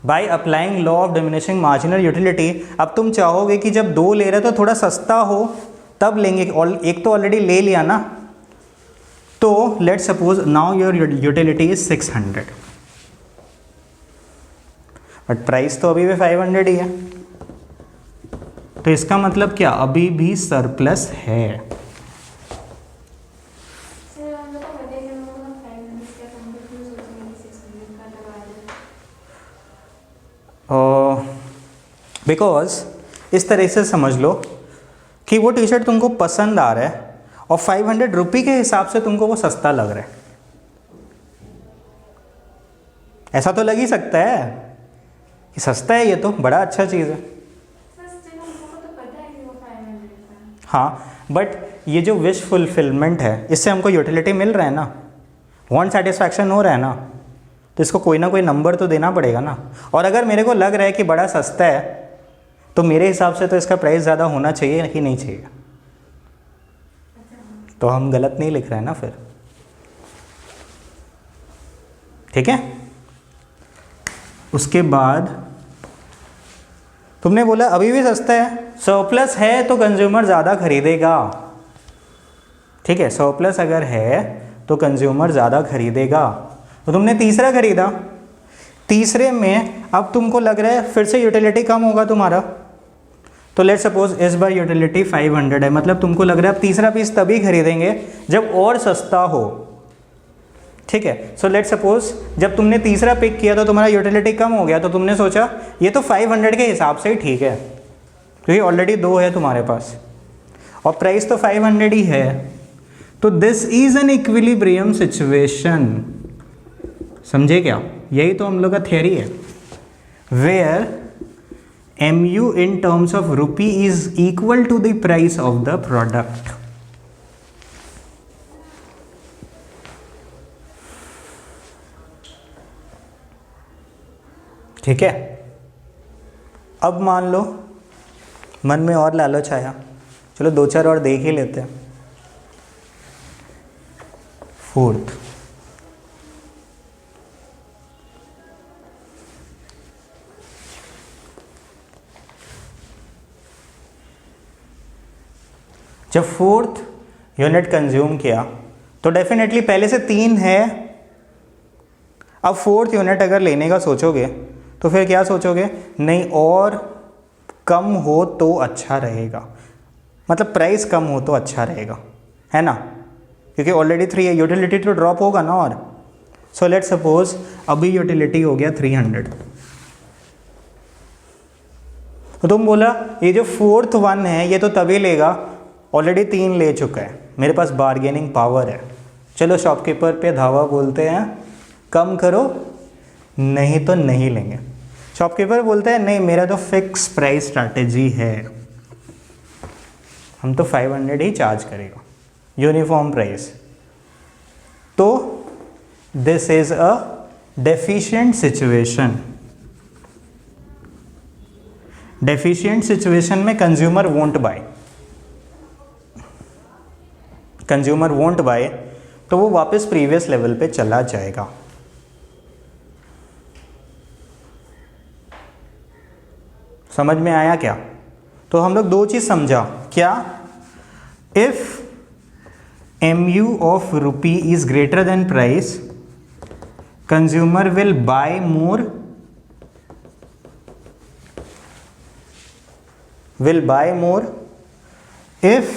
by applying law of diminishing marginal utility, अब तुम चाहोगे कि जब 2 ले रहे तो थोड़ा सस्ता हो तब लेंगे, एक तो ऑलरेडी ले लिया ना। तो let suppose now your utility is 600, but price तो अभी भी 500 ही है। तो इसका मतलब क्या, अभी भी सरप्लस है। बिकॉज इस तरह से समझ लो कि वो टी शर्ट तुमको पसंद आ रहा है और 500 रुपये के हिसाब से तुमको वो सस्ता लग रहा है। ऐसा तो लग ही सकता है कि सस्ता है, ये तो बड़ा अच्छा चीज़ है। हाँ, बट ये जो विश फुलफिलमेंट है, इससे हमको यूटिलिटी मिल रहा है ना, वांट सेटिस्फैक्शन हो रहा है ना, तो इसको कोई ना कोई नंबर तो देना पड़ेगा ना। और अगर मेरे को लग रहा है कि बड़ा सस्ता है, तो मेरे हिसाब से तो इसका प्राइस ज़्यादा होना चाहिए कि नहीं चाहिए। तो हम गलत नहीं लिख रहे हैं ना फिर। ठीक है, उसके बाद तुमने बोला अभी भी सस्ता है, सरप्लस है तो कंज्यूमर ज़्यादा खरीदेगा। ठीक है, सरप्लस अगर है तो कंज्यूमर ज़्यादा खरीदेगा। तो तुमने तीसरा खरीदा, तीसरे में अब तुमको लग रहा है फिर से यूटिलिटी कम होगा तुम्हारा, तो लेट सपोज इस बार यूटिलिटी 500 है, मतलब तुमको लग रहा है अब तीसरा पीस तभी खरीदेंगे जब और सस्ता हो। ठीक है, सो लेट सपोज जब तुमने तीसरा पिक किया तो तुम्हारा यूटिलिटी कम हो गया, तो तुमने सोचा ये तो 500 के हिसाब से ही ठीक है, क्योंकि ऑलरेडी 2 है तुम्हारे पास और प्राइस तो 500 ही है। तो this is an equilibrium situation. समझे क्या, यही तो हम लोग का थियरी है, where MU in terms of rupee is equal to the price of the product. ठीक है, अब मान लो मन में और लालच आया, चलो 2-4 और देख ही लेते हैं। फोर्थ, जब 4th यूनिट कंज्यूम किया तो डेफिनेटली पहले से 3 है, अब 4th यूनिट अगर लेने का सोचोगे तो फिर क्या सोचोगे, नहीं और कम हो तो अच्छा रहेगा, मतलब प्राइस कम हो तो अच्छा रहेगा, है ना, क्योंकि ऑलरेडी 3 है, यूटिलिटी तो ड्रॉप होगा ना। और सो लेट सपोज अभी यूटिलिटी हो गया 300, तो तुम बोला ये जो 4th वन है ये तो तभी लेगा, ऑलरेडी 3 ले चुका है, मेरे पास बार्गेनिंग पावर है, चलो शॉपकीपर पे धावा बोलते हैं, कम करो नहीं तो नहीं लेंगे। शॉपकीपर बोलता है नहीं मेरा तो फिक्स प्राइस स्ट्रैटेजी है, हम तो 500 ही चार्ज करेगा, यूनिफॉर्म प्राइस। तो this is a deficient situation. Deficient situation में consumer won't buy, consumer won't buy, तो वो वापस प्रीवियस लेवल पे चला जाएगा। समझ में आया क्या? तो हम लोग दो चीज समझा क्या, if MU of rupee is greater than price, consumer will buy more, if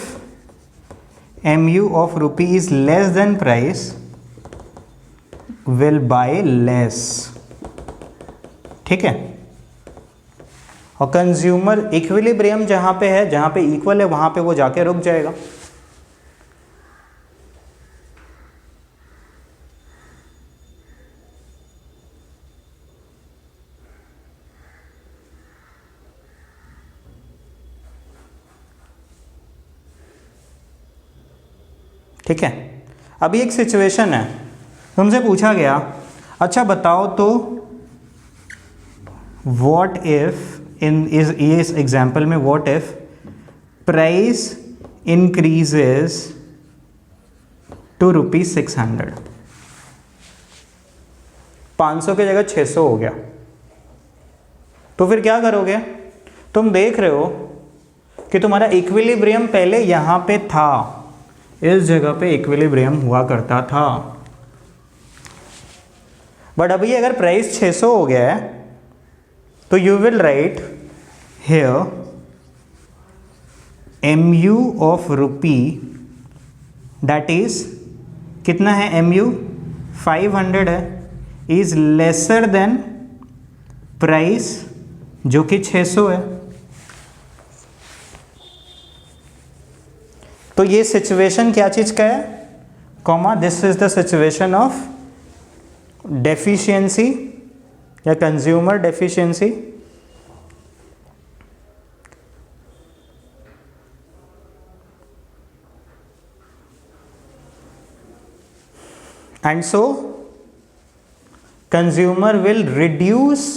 MU of rupee is less than price, will buy less। ठीक है, और कंज्यूमर इक्विलिब्रियम जहां पे है, जहां पे इक्वल है, वहां पे वो जाके रुक जाएगा। ठीक है, अभी एक सिचुएशन है, तुमसे पूछा गया, अच्छा बताओ तो व्हाट इफ इस एग्जाम्पल में what if price increases to ₹600, 500 की जगह 600 हो गया, तो फिर क्या करोगे? तुम देख रहे हो कि तुम्हारा इक्विलिब्रियम पहले यहां पे था, इस जगह पे इक्विलिब्रियम हुआ करता था, बट अभी अगर प्राइस 600 हो गया है तो you will write here MU of rupee, that is कितना है MU? 500 है, इज लेसर देन प्राइस जो कि 600 है। तो ये सिचुएशन क्या चीज का है, comma, this is the situation of deficiency या consumer deficiency, and so consumer will reduce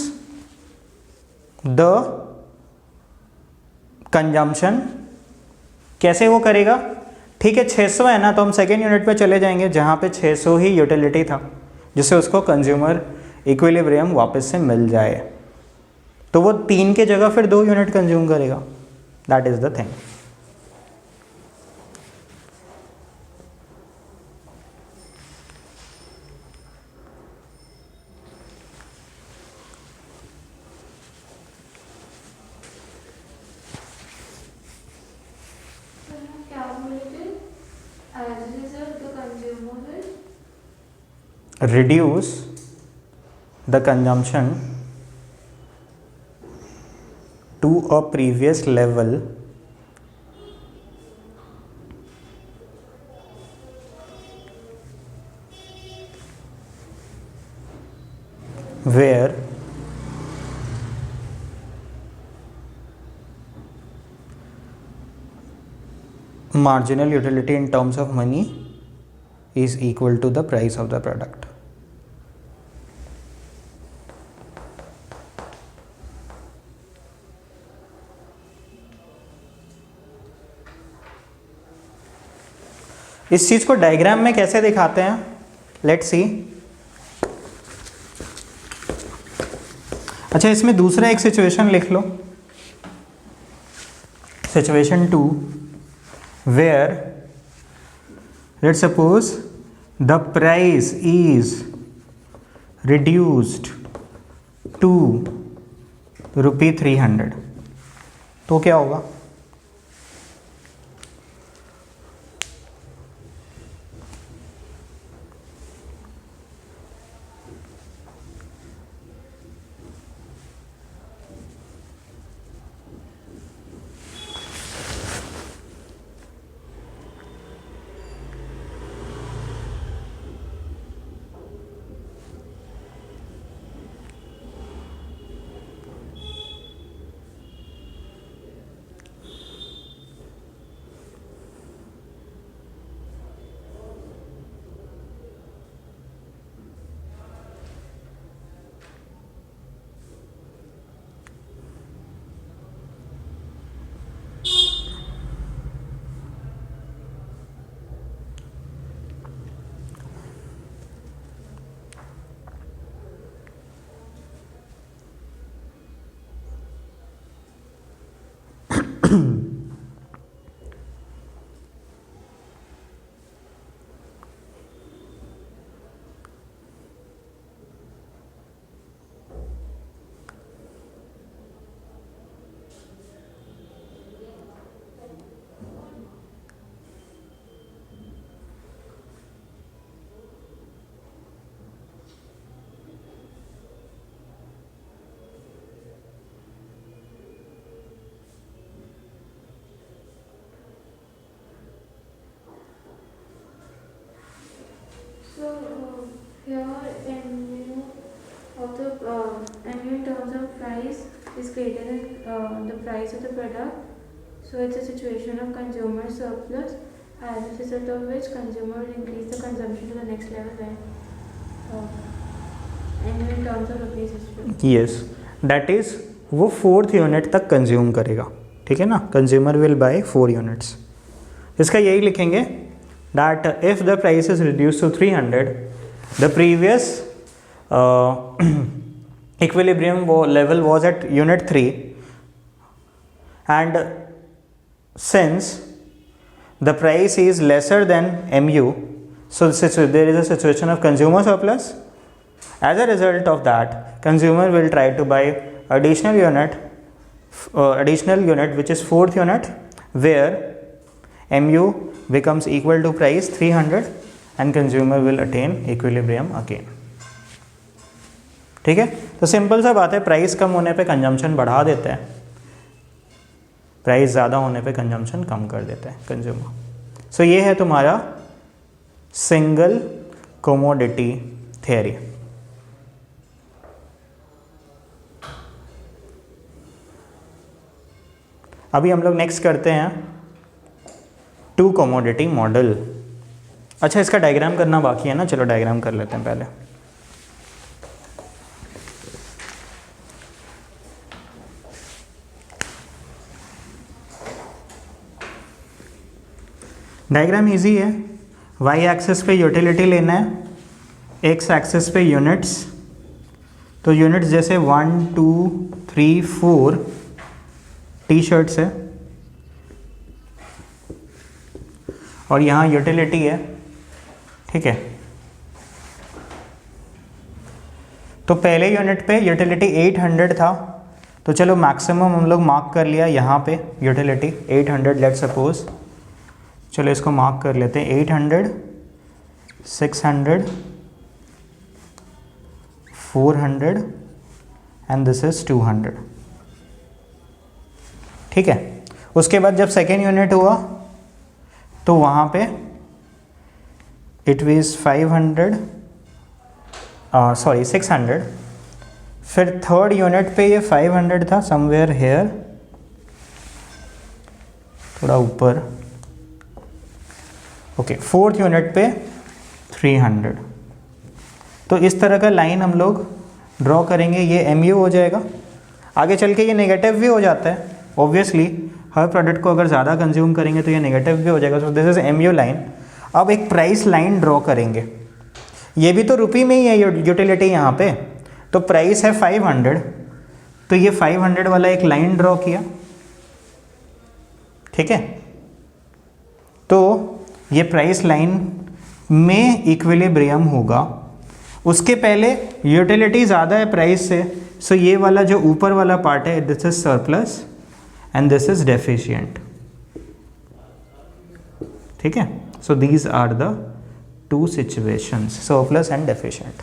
the consumption. कैसे वो करेगा? ठीक है, 600 है ना, तो हम सेकेंड यूनिट पे चले जाएंगे जहां पे 600 ही यूटिलिटी था, जिससे उसको कंज्यूमर इक्विलिब्रियम वापस से मिल जाए, तो वो 3 के जगह फिर 2 यूनिट कंज्यूम करेगा। That is the thing. Reduce the consumption to a previous level where marginal utility in terms of money is equal to the price of the product। इस चीज को डायग्राम में कैसे दिखाते हैं, लेट्स सी। अच्छा, इसमें दूसरा एक सिचुएशन लिख लो, situation 2, where let's suppose the price is reduced to ₹300, तो क्या होगा? Here MU of the MU in terms of price is greater than the price of the product. So it's a situation of consumer surplus, as a result of which consumer will increase the consumption to the next level when MU in terms of rupees is true. Yes, that is वो 4th unit तक consume करेगा, ठीक है ना. Consumer will buy 4 units. इसका यही लिखेंगे that if the price is reduced to 300, the previous equilibrium level was at unit 3, and since the price is lesser than MU, so there is a situation of consumer surplus. As a result of that, consumer will try to buy additional unit which is 4th unit, where MU becomes equal to price 300 and consumer will attain equilibrium again. ठीक है. तो simple सा बात है, price कम होने पे consumption बढ़ा देते हैं, प्राइस ज़्यादा होने पे कंजम्पशन कम कर देते हैं कंज्यूमर. सो ये है तुम्हारा सिंगल कोमोडिटी थियरी. अभी हम लोग नेक्स्ट करते हैं 2 कमोडिटी मॉडल. अच्छा, इसका डायग्राम करना बाकी है ना, चलो डायग्राम कर लेते हैं पहले. डायग्राम इजी है. वाई एक्सिस पे यूटिलिटी लेना है, एक्स एक्सिस पे यूनिट्स. तो यूनिट्स जैसे 1 2 3 4 टी शर्ट्स है, और यहाँ यूटिलिटी है, ठीक है. तो पहले यूनिट पे यूटिलिटी 800 था, तो चलो मैक्सिमम हम लोग मार्क कर लिया यहाँ पे यूटिलिटी 800, लेट सपोज. चलो इसको मार्क कर लेते हैं. 800, 600, 400 एंड दिस इज 200. ठीक है. उसके बाद जब सेकेंड यूनिट हुआ तो वहाँ पे इट वीज 500, सॉरी 600. फिर थर्ड यूनिट पे ये 500 था, समवेयर हेयर, थोड़ा ऊपर. ओके, फोर्थ यूनिट पे 300. तो इस तरह का लाइन हम लोग ड्रॉ करेंगे. ये MU हो जाएगा. आगे चल के ये नेगेटिव भी हो जाता है ऑब्वियसली. हर प्रोडक्ट को अगर ज़्यादा कंज्यूम करेंगे तो ये नेगेटिव भी हो जाएगा. So this is MU line. अब एक प्राइस लाइन ड्रॉ करेंगे. ये भी तो रुपये में ही है यूटिलिटी यहाँ पे. तो प्राइस है 500, तो ये 500 वाला एक लाइन ड्रॉ किया. ठीक है. तो ये प्राइस लाइन में इक्विलिब्रियम होगा. उसके पहले यूटिलिटी ज़्यादा है प्राइस से, सो ये वाला जो ऊपर वाला पार्ट है this is surplus and this is deficient. ठीक है. So these are the two situations, surplus and deficient.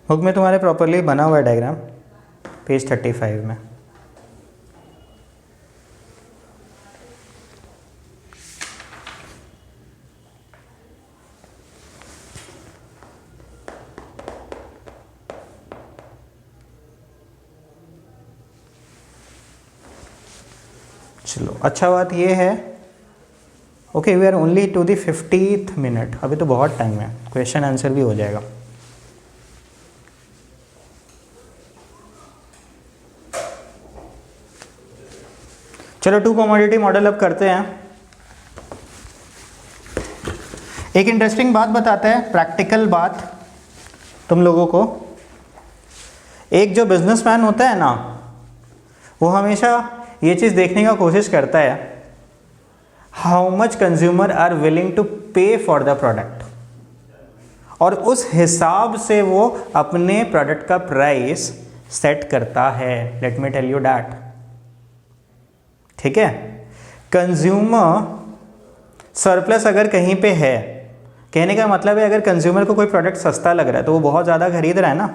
Book में तुम्हारे प्रॉपरली बना हुआ है डायग्राम, पेज 35 में. चलो, अच्छा बात ये है. Okay, we are only to the 50th minute. अभी तो बहुत टाइम है, क्वेश्चन आंसर भी हो जाएगा. चलो, 2 कमोडिटी मॉडल अब करते हैं. एक इंटरेस्टिंग बात बताता है, प्रैक्टिकल बात तुम लोगों को। एक जो बिजनेसमैन होता है ना, वो हमेशा ये चीज़ देखने का कोशिश करता है, how much consumer are willing to pay for the product, और उस हिसाब से वो अपने प्रोडक्ट का प्राइस सेट करता है। Let me tell you that, ठीक है। कंज्यूमर सरप्लस अगर कहीं पे है, कहने का मतलब है अगर कंज्यूमर को कोई प्रोडक्ट सस्ता लग रहा है तो वो बहुत ज़्यादा खरीद रहा है ना,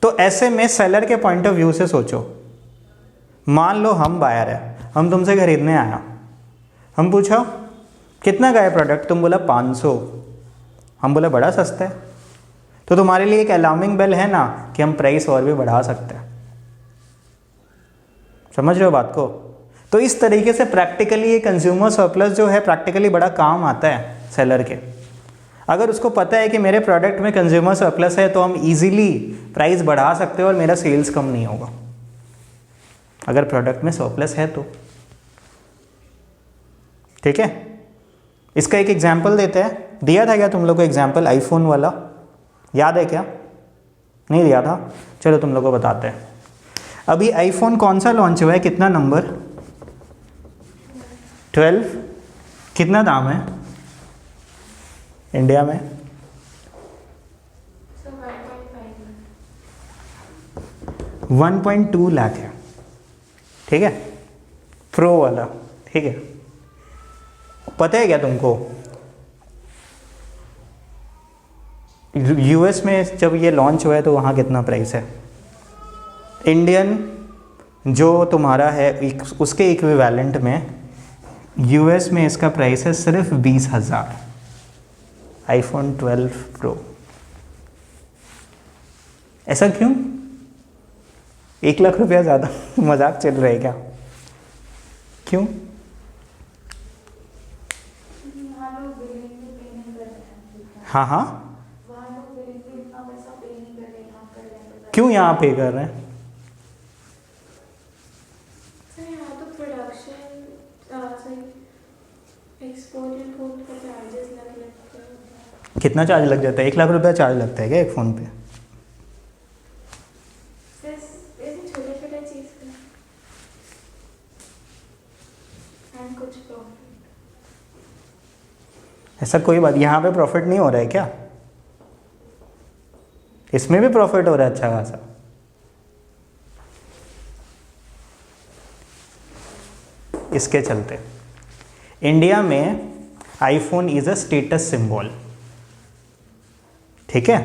तो ऐसे में सेलर के पॉइंट ऑफ व्यू से सोचो। मान लो हम बायर है, हम तुमसे खरीदने आया, हम पूछा कितना का है प्रोडक्ट, तुम बोला 500, हम बोला बड़ा सस्ता है, तो तुम्हारे लिए एक अलार्मिंग बेल है ना कि हम प्राइस और भी बढ़ा सकते हैं। समझ रहे हो बात को? तो इस तरीके से प्रैक्टिकली ये कंज्यूमर सरप्लस जो है प्रैक्टिकली बड़ा काम आता है सेलर के। अगर उसको पता है कि मेरे प्रोडक्ट में कंज्यूमर सरप्लस है तो हम इजीली प्राइस बढ़ा सकते हैं और मेरा सेल्स कम नहीं होगा, अगर प्रोडक्ट में सरप्लस है तो। ठीक है, इसका एक एग्जांपल देते हैं। दिया था क्या तुम लोग को एग्जांपल आईफोन वाला, याद है क्या? नहीं दिया था? चलो तुम लोग को बताते हैं। अभी आईफोन कौन सा लॉन्च हुआ है, कितना नंबर? 12। कितना दाम है इंडिया में? So 1.5 1.2 लाख है, ठीक है, प्रो वाला, ठीक है। पता है क्या तुमको यूएस में जब ये लॉन्च हुआ है तो वहाँ कितना प्राइस है? इंडियन जो तुम्हारा है उसके इक्विवेलेंट में यूएस में इसका प्राइस है सिर्फ 20,000, आईफोन 12 प्रो। ऐसा क्यों? 1 लाख रुपया ज़्यादा मजाक चल रहा है क्या? क्यों? वहाँ लोग बिलिंग भी पे नहीं कर रहे हैं। हाँ हाँ, वहाँ लोग बिलिंग भी इतना पैसा पे नहीं कर रहे हैं, यहाँ कर रहे हैं तो क्यों यहाँ पे कर रहे हैं? सर यहाँ तो प्रोडक्शन सही एक्सपोर्ट इंपोर्ट का चार्जेस लगते हैं। कितना चार्ज लग जाता है? 1 लाख रुपया चार्ज लगता है क्या एक फ़ोन पे? सर ऐसे छोटे छोटे चीज़ का एंड कुछ प्रॉफिट। ऐसा कोई बात, यहाँ पे प्रॉफिट नहीं हो रहा है क्या? इसमें भी प्रॉफिट हो रहा है अच्छा खासा। इसके चलते इंडिया में iPhone is a status symbol, ठीक है।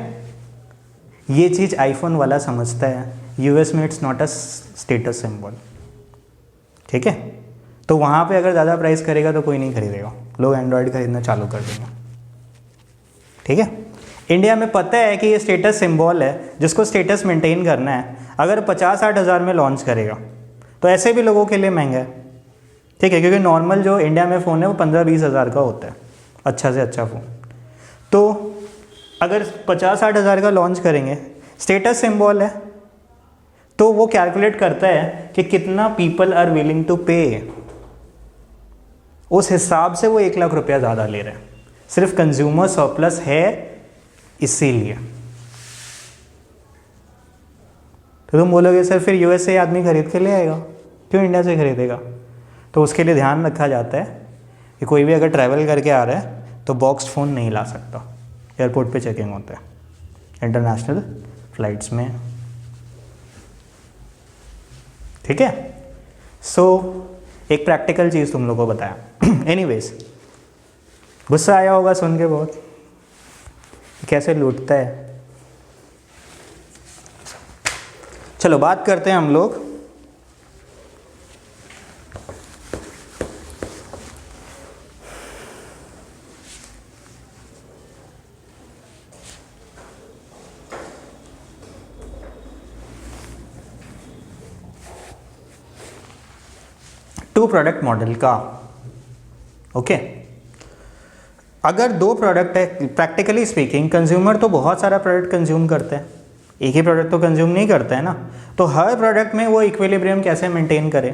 ये चीज़ आईफोन वाला समझता है, यूएस में it's not a status symbol, ठीक है। तो वहाँ पे अगर ज़्यादा प्राइस करेगा तो कोई नहीं खरीदेगा, लोग एंड्रॉयड खरीदना चालू कर देंगे, ठीक है। इंडिया में पता है कि ये स्टेटस सिंबल है जिसको स्टेटस मेंटेन करना है, अगर 50-60 हज़ार में लॉन्च करेगा तो ऐसे भी लोगों के लिए महंगा है, ठीक है, क्योंकि नॉर्मल जो इंडिया में फ़ोन है वो 15-20 हज़ार का होता है, अच्छा से अच्छा फ़ोन। तो अगर 50-60 हज़ार का लॉन्च करेंगे, स्टेटस सिंबल है, तो वो कैलकुलेट करता है कि कितना पीपल आर विलिंग टू पे, उस हिसाब से वो 1 लाख रुपया ज़्यादा ले रहे हैं, सिर्फ कंज्यूमर सरप्लस है इसीलिए। तो तुम बोलोगे सर फिर यूएस से आदमी खरीद के ले आएगा, क्यों इंडिया से खरीदेगा? तो उसके लिए ध्यान रखा जाता है कि कोई भी अगर ट्रैवल करके आ रहा है तो बॉक्स फ़ोन नहीं ला सकता, एयरपोर्ट पे चेकिंग होता है इंटरनेशनल फ्लाइट्स में, ठीक है। सो एक प्रैक्टिकल चीज़ तुम लोगों को बताया। एनीवेज, गुस्सा आया होगा सुन के बहुत, कैसे लूटता है। चलो बात करते हैं हम लोग टू प्रोडक्ट मॉडल का। ओके, अगर 2 प्रोडक्ट है, प्रैक्टिकली स्पीकिंग कंज्यूमर तो बहुत सारा प्रोडक्ट कंज्यूम करते हैं, एक ही प्रोडक्ट तो कंज्यूम नहीं करते हैं ना, तो हर प्रोडक्ट में वो इक्विलिब्रियम कैसे मेंटेन करे,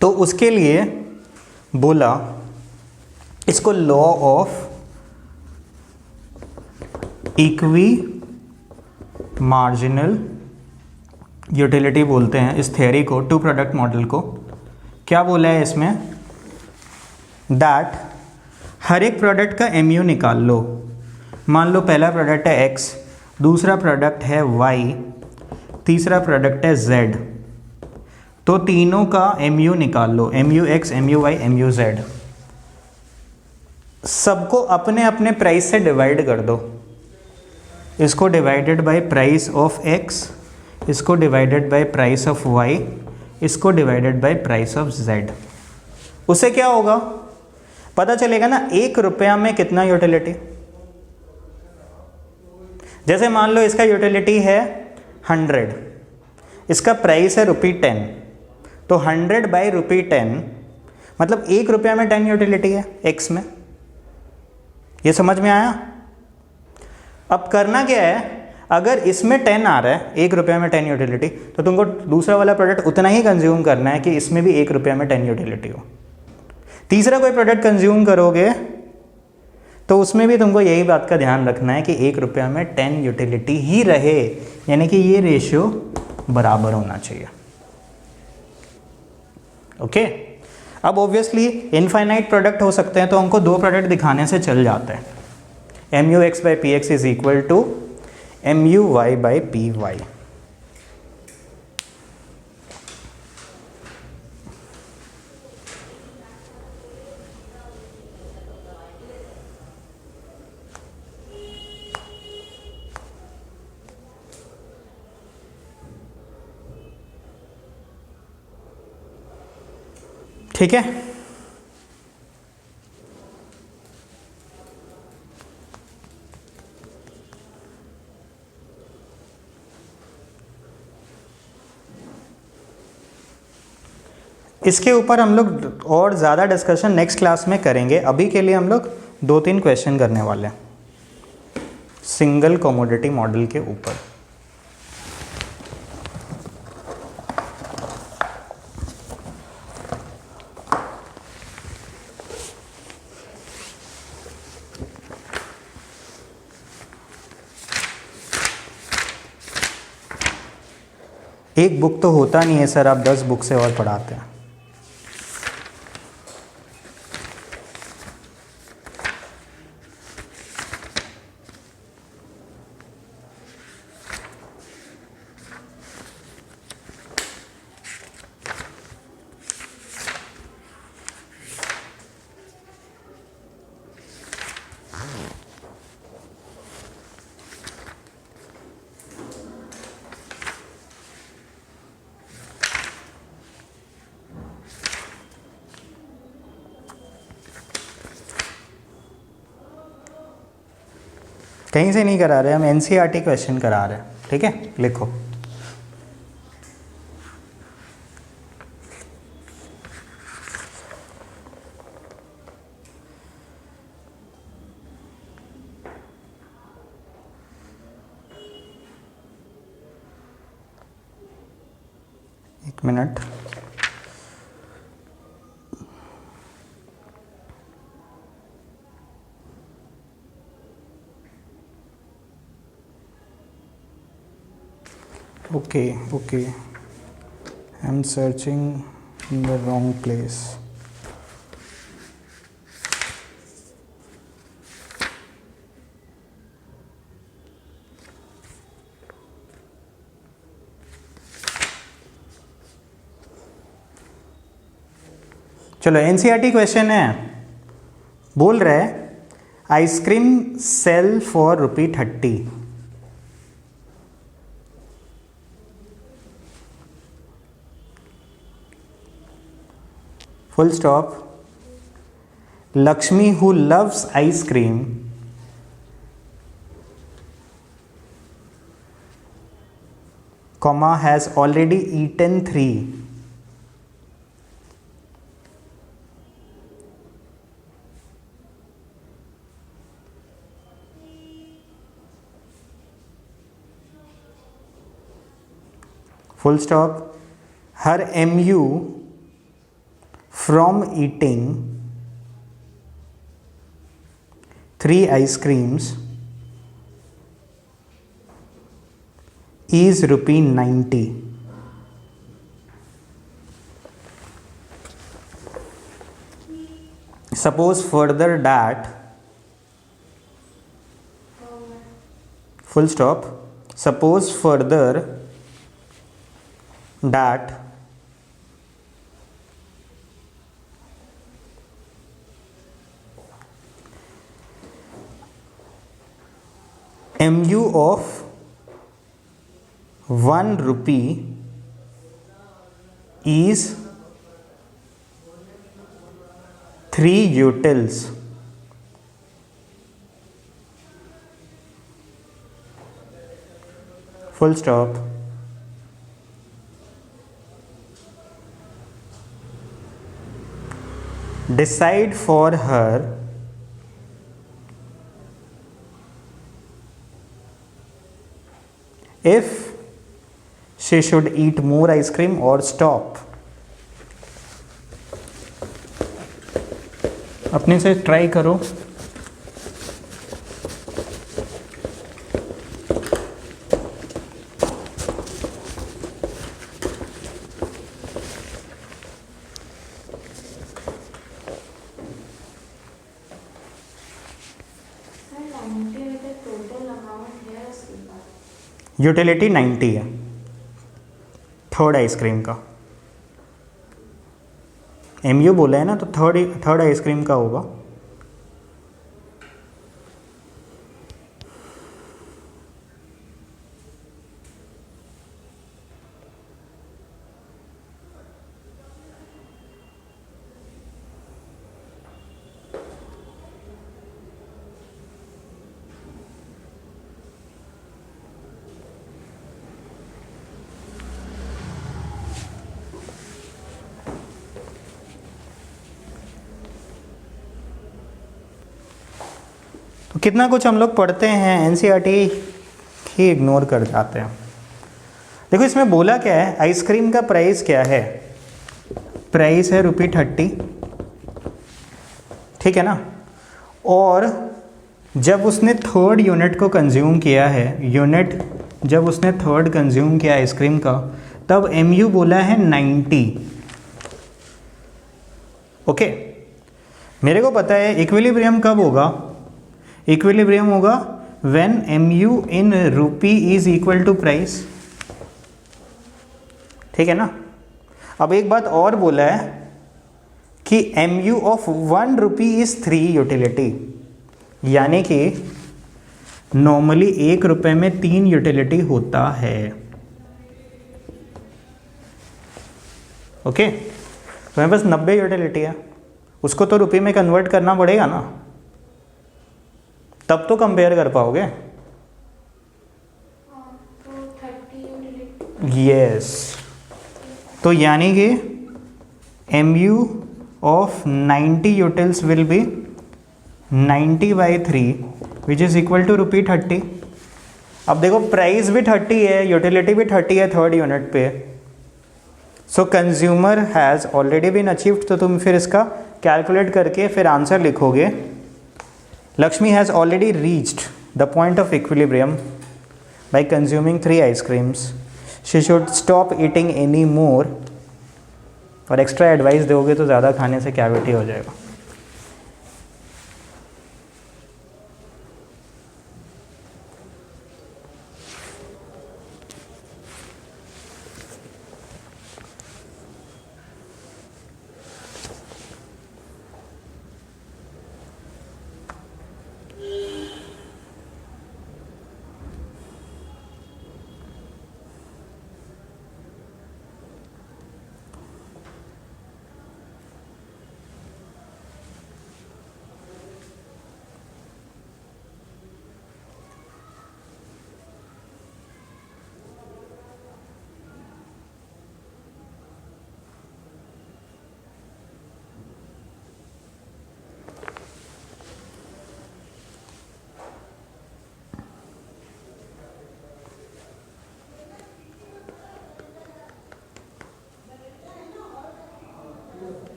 तो उसके लिए बोला इसको law of equi marginal utility बोलते हैं इस थ्योरी को, टू प्रोडक्ट मॉडल को। क्या बोला है इसमें? दैट हर एक प्रोडक्ट का MU निकाल लो। मान लो पहला प्रोडक्ट है X, दूसरा प्रोडक्ट है Y, तीसरा प्रोडक्ट है Z, तो तीनों का MU निकाल लो, MUX, MUY, MUZ। सबको अपने अपने प्राइस से डिवाइड कर दो। इसको divided by price of X, इसको divided by price of Y, इसको divided by price of Z। उससे क्या होगा पता चलेगा ना, 1 रुपया में कितना यूटिलिटी। जैसे मान लो इसका यूटिलिटी है 100, इसका प्राइस है ₹10, तो 100 बाई ₹10 मतलब 1 रुपया में 10 यूटिलिटी है X में। ये समझ में आया? अब करना क्या है, अगर इसमें 10 आ रहा है 1 रुपया में 10 यूटिलिटी, तो तुमको दूसरा वाला प्रोडक्ट उतना ही कंज्यूम करना है कि इसमें भी 1 रुपया में 10 यूटिलिटी हो। तीसरा कोई प्रोडक्ट कंज्यूम करोगे तो उसमें भी तुमको यही बात का ध्यान रखना है कि 1 रुपया में 10 यूटिलिटी ही रहे, यानी कि ये रेशियो बराबर होना चाहिए। ओके अब ऑब्वियसली इनफाइनाइट प्रोडक्ट हो सकते हैं, तो हमको 2 प्रोडक्ट दिखाने से चल जाते हैं। MUX by PX is equal to MUY by PY। ठीक है, इसके ऊपर हम लोग और ज़्यादा डिस्कशन नेक्स्ट क्लास में करेंगे। अभी के लिए हम लोग 2-3 क्वेश्चन करने वाले हैं सिंगल कमोडिटी मॉडल के ऊपर। एक बुक तो होता नहीं है सर, आप 10 बुक से और पढ़ाते हैं। कहीं से नहीं करा रहे, हम NCERT क्वेश्चन करा रहे हैं। ठीक है, लिखो। एक minute, okay, I'm searching in the wrong place. चलो, NCERT क्वेश्चन है, बोल रहे ice cream sale for ₹30। Full stop. Lakshmi, who loves ice cream, comma, has already eaten 3. Full stop. Her MU from eating 3 ice creams is rupee 90. Suppose further that full stop. Suppose further that MU of 1 rupee is 3 utils. Full stop. Decide for her if she should eat more ice cream or stop. अपने से try करो. Utility 90 है third ice cream का. MU बोला है ना, तो third ice cream का होगा. तो कितना कुछ हम लोग पढ़ते हैं, NCERT ही इग्नोर कर जाते हैं. देखो इसमें बोला क्या है, आइसक्रीम का प्राइस क्या है. प्राइस है ₹30. ठीक है ना. और जब उसने थर्ड यूनिट को कंज्यूम किया है, यूनिट जब उसने थर्ड कंज्यूम किया आइसक्रीम का, तब MU बोला है 90. ओके. मेरे को पता है इक्विलिब्रियम कब होगा. इक्विलिब्रियम होगा व्हेन MU इन रूपी इज इक्वल टू प्राइस. ठीक है ना. अब एक बात और बोला है कि MU of 1 rupee is 3 utility, यानी कि नॉर्मली 1 रुपए में 3 यूटिलिटी होता है. ओके. तो मेरे पास 90 यूटिलिटी है, उसको तो रुपये में कन्वर्ट करना पड़ेगा ना, तब तो कंपेयर कर पाओगे. यस. तो यानी कि MU of 90 utils will be 90/3 which is equal to ₹30. अब देखो प्राइस भी 30 है, यूटिलिटी भी 30 है थर्ड यूनिट पे. So consumer has already been achieved. तो तुम फिर इसका कैलकुलेट करके फिर आंसर लिखोगे. Lakshmi has already reached the point of equilibrium by consuming 3 ice creams. She should stop eating any more. और एक्स्ट्रा एडवाइस दोगे तो ज़्यादा खाने से कैविटी हो जाएगा.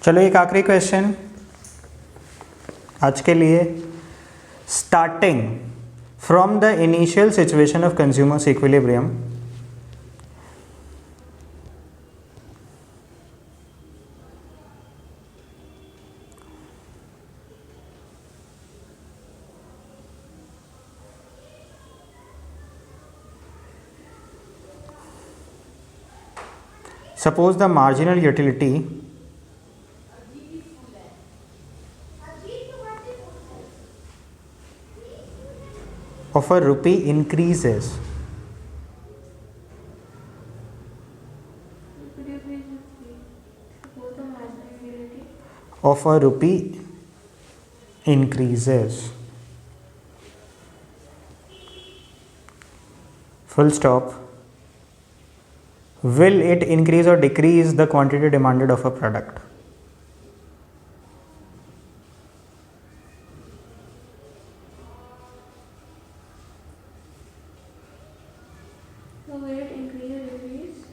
चलो एक आखिरी क्वेश्चन आज के लिए। Starting from the initial situation of consumers equilibrium, suppose the marginal utility of a rupee increases. Could you please repeat? Suppose the marginal utility Of a rupee increases. Full stop. Will it increase or decrease the quantity demanded of a product? So will it increase or decrease?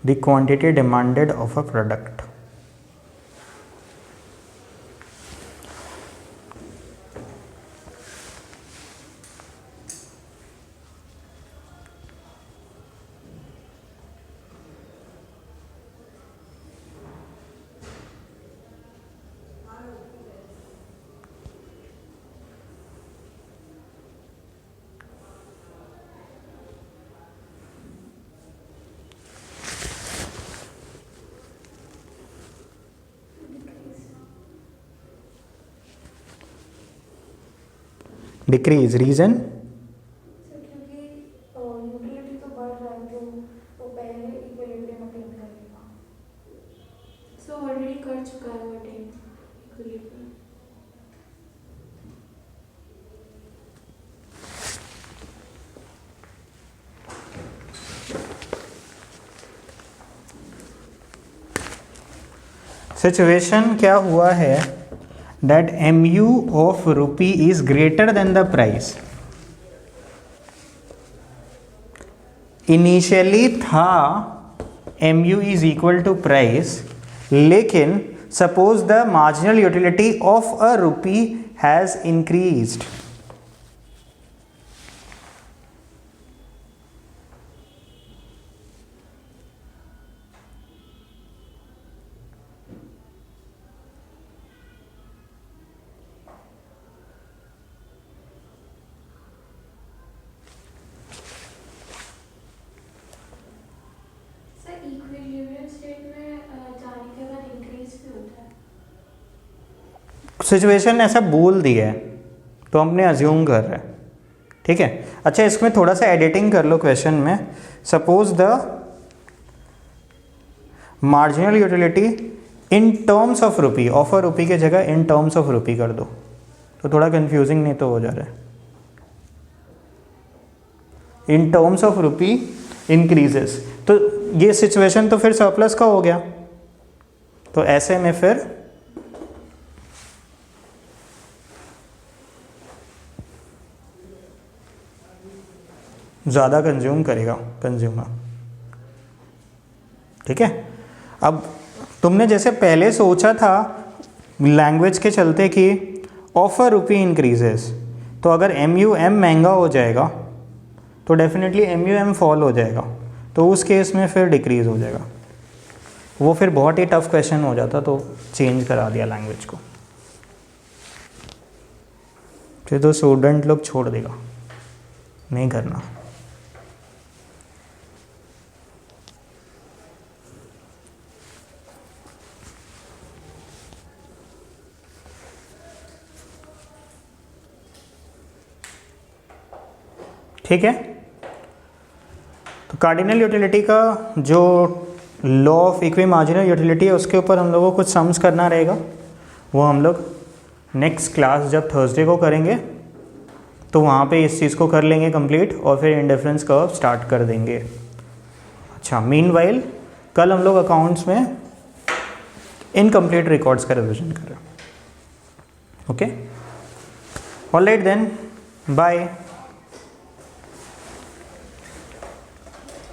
The quantity demanded of a product. Decrease. Reason? Sir क्योंकि utility तो बढ़ रहा है तो वो पहले equilibrium attain करेगा। So already कर चुका है वो अटेन इक्विलिब्रियम। सिचुएशन क्या हुआ है that mu of rupee is greater than the price. Initially था mu is equal to price, लेकिन suppose the marginal utility of a rupee has increased. Equilibrium state में जाने के बाद इंक्रीज भी होता है। सिचुएशन ऐसा बोल दिया है तो हमने अज्यूम कर रहे हैं, ठीक है। अच्छा, इसमें थोड़ा सा एडिटिंग कर लो क्वेश्चन में। Suppose the marginal utility in terms of rupee, of a rupee के जगह इन टर्म्स ऑफ रुपी कर दो तो थोड़ा कंफ्यूजिंग नहीं तो हो जा रहा है। इन टर्म्स ऑफ रुपी इंक्रीजेस, तो ये सिचुएशन तो फिर सरप्लस का हो गया। तो ऐसे में फिर ज़्यादा कंज्यूम करेगा कंज्यूमर, ठीक है। अब तुमने जैसे पहले सोचा था लैंग्वेज के चलते कि ऑफ अ रुपी इंक्रीजेस, तो अगर MUM महंगा हो जाएगा तो डेफिनेटली MUM फॉल हो जाएगा, तो उस केस में फिर डिक्रीज़ हो जाएगा। वो फिर बहुत ही टफ क्वेश्चन हो जाता, तो चेंज करा दिया लैंग्वेज को, फिर तो स्टूडेंट लोग छोड़ देगा, नहीं करना। ठीक है, तो कार्डिनल यूटिलिटी का जो law of equi marginal utility है उसके ऊपर हम लोगों को कुछ सम्स करना रहेगा। वो हम लोग नेक्स्ट क्लास जब थर्सडे को करेंगे तो वहाँ पे इस चीज़ को कर लेंगे कंप्लीट, और फिर इंडिफरेंस कर्व स्टार्ट कर देंगे। अच्छा, मीनवाइल कल हम लोग अकाउंट्स में इनकम्प्लीट रिकॉर्ड्स का रिविजन कर रहे हैं। Okay, alright then, bye.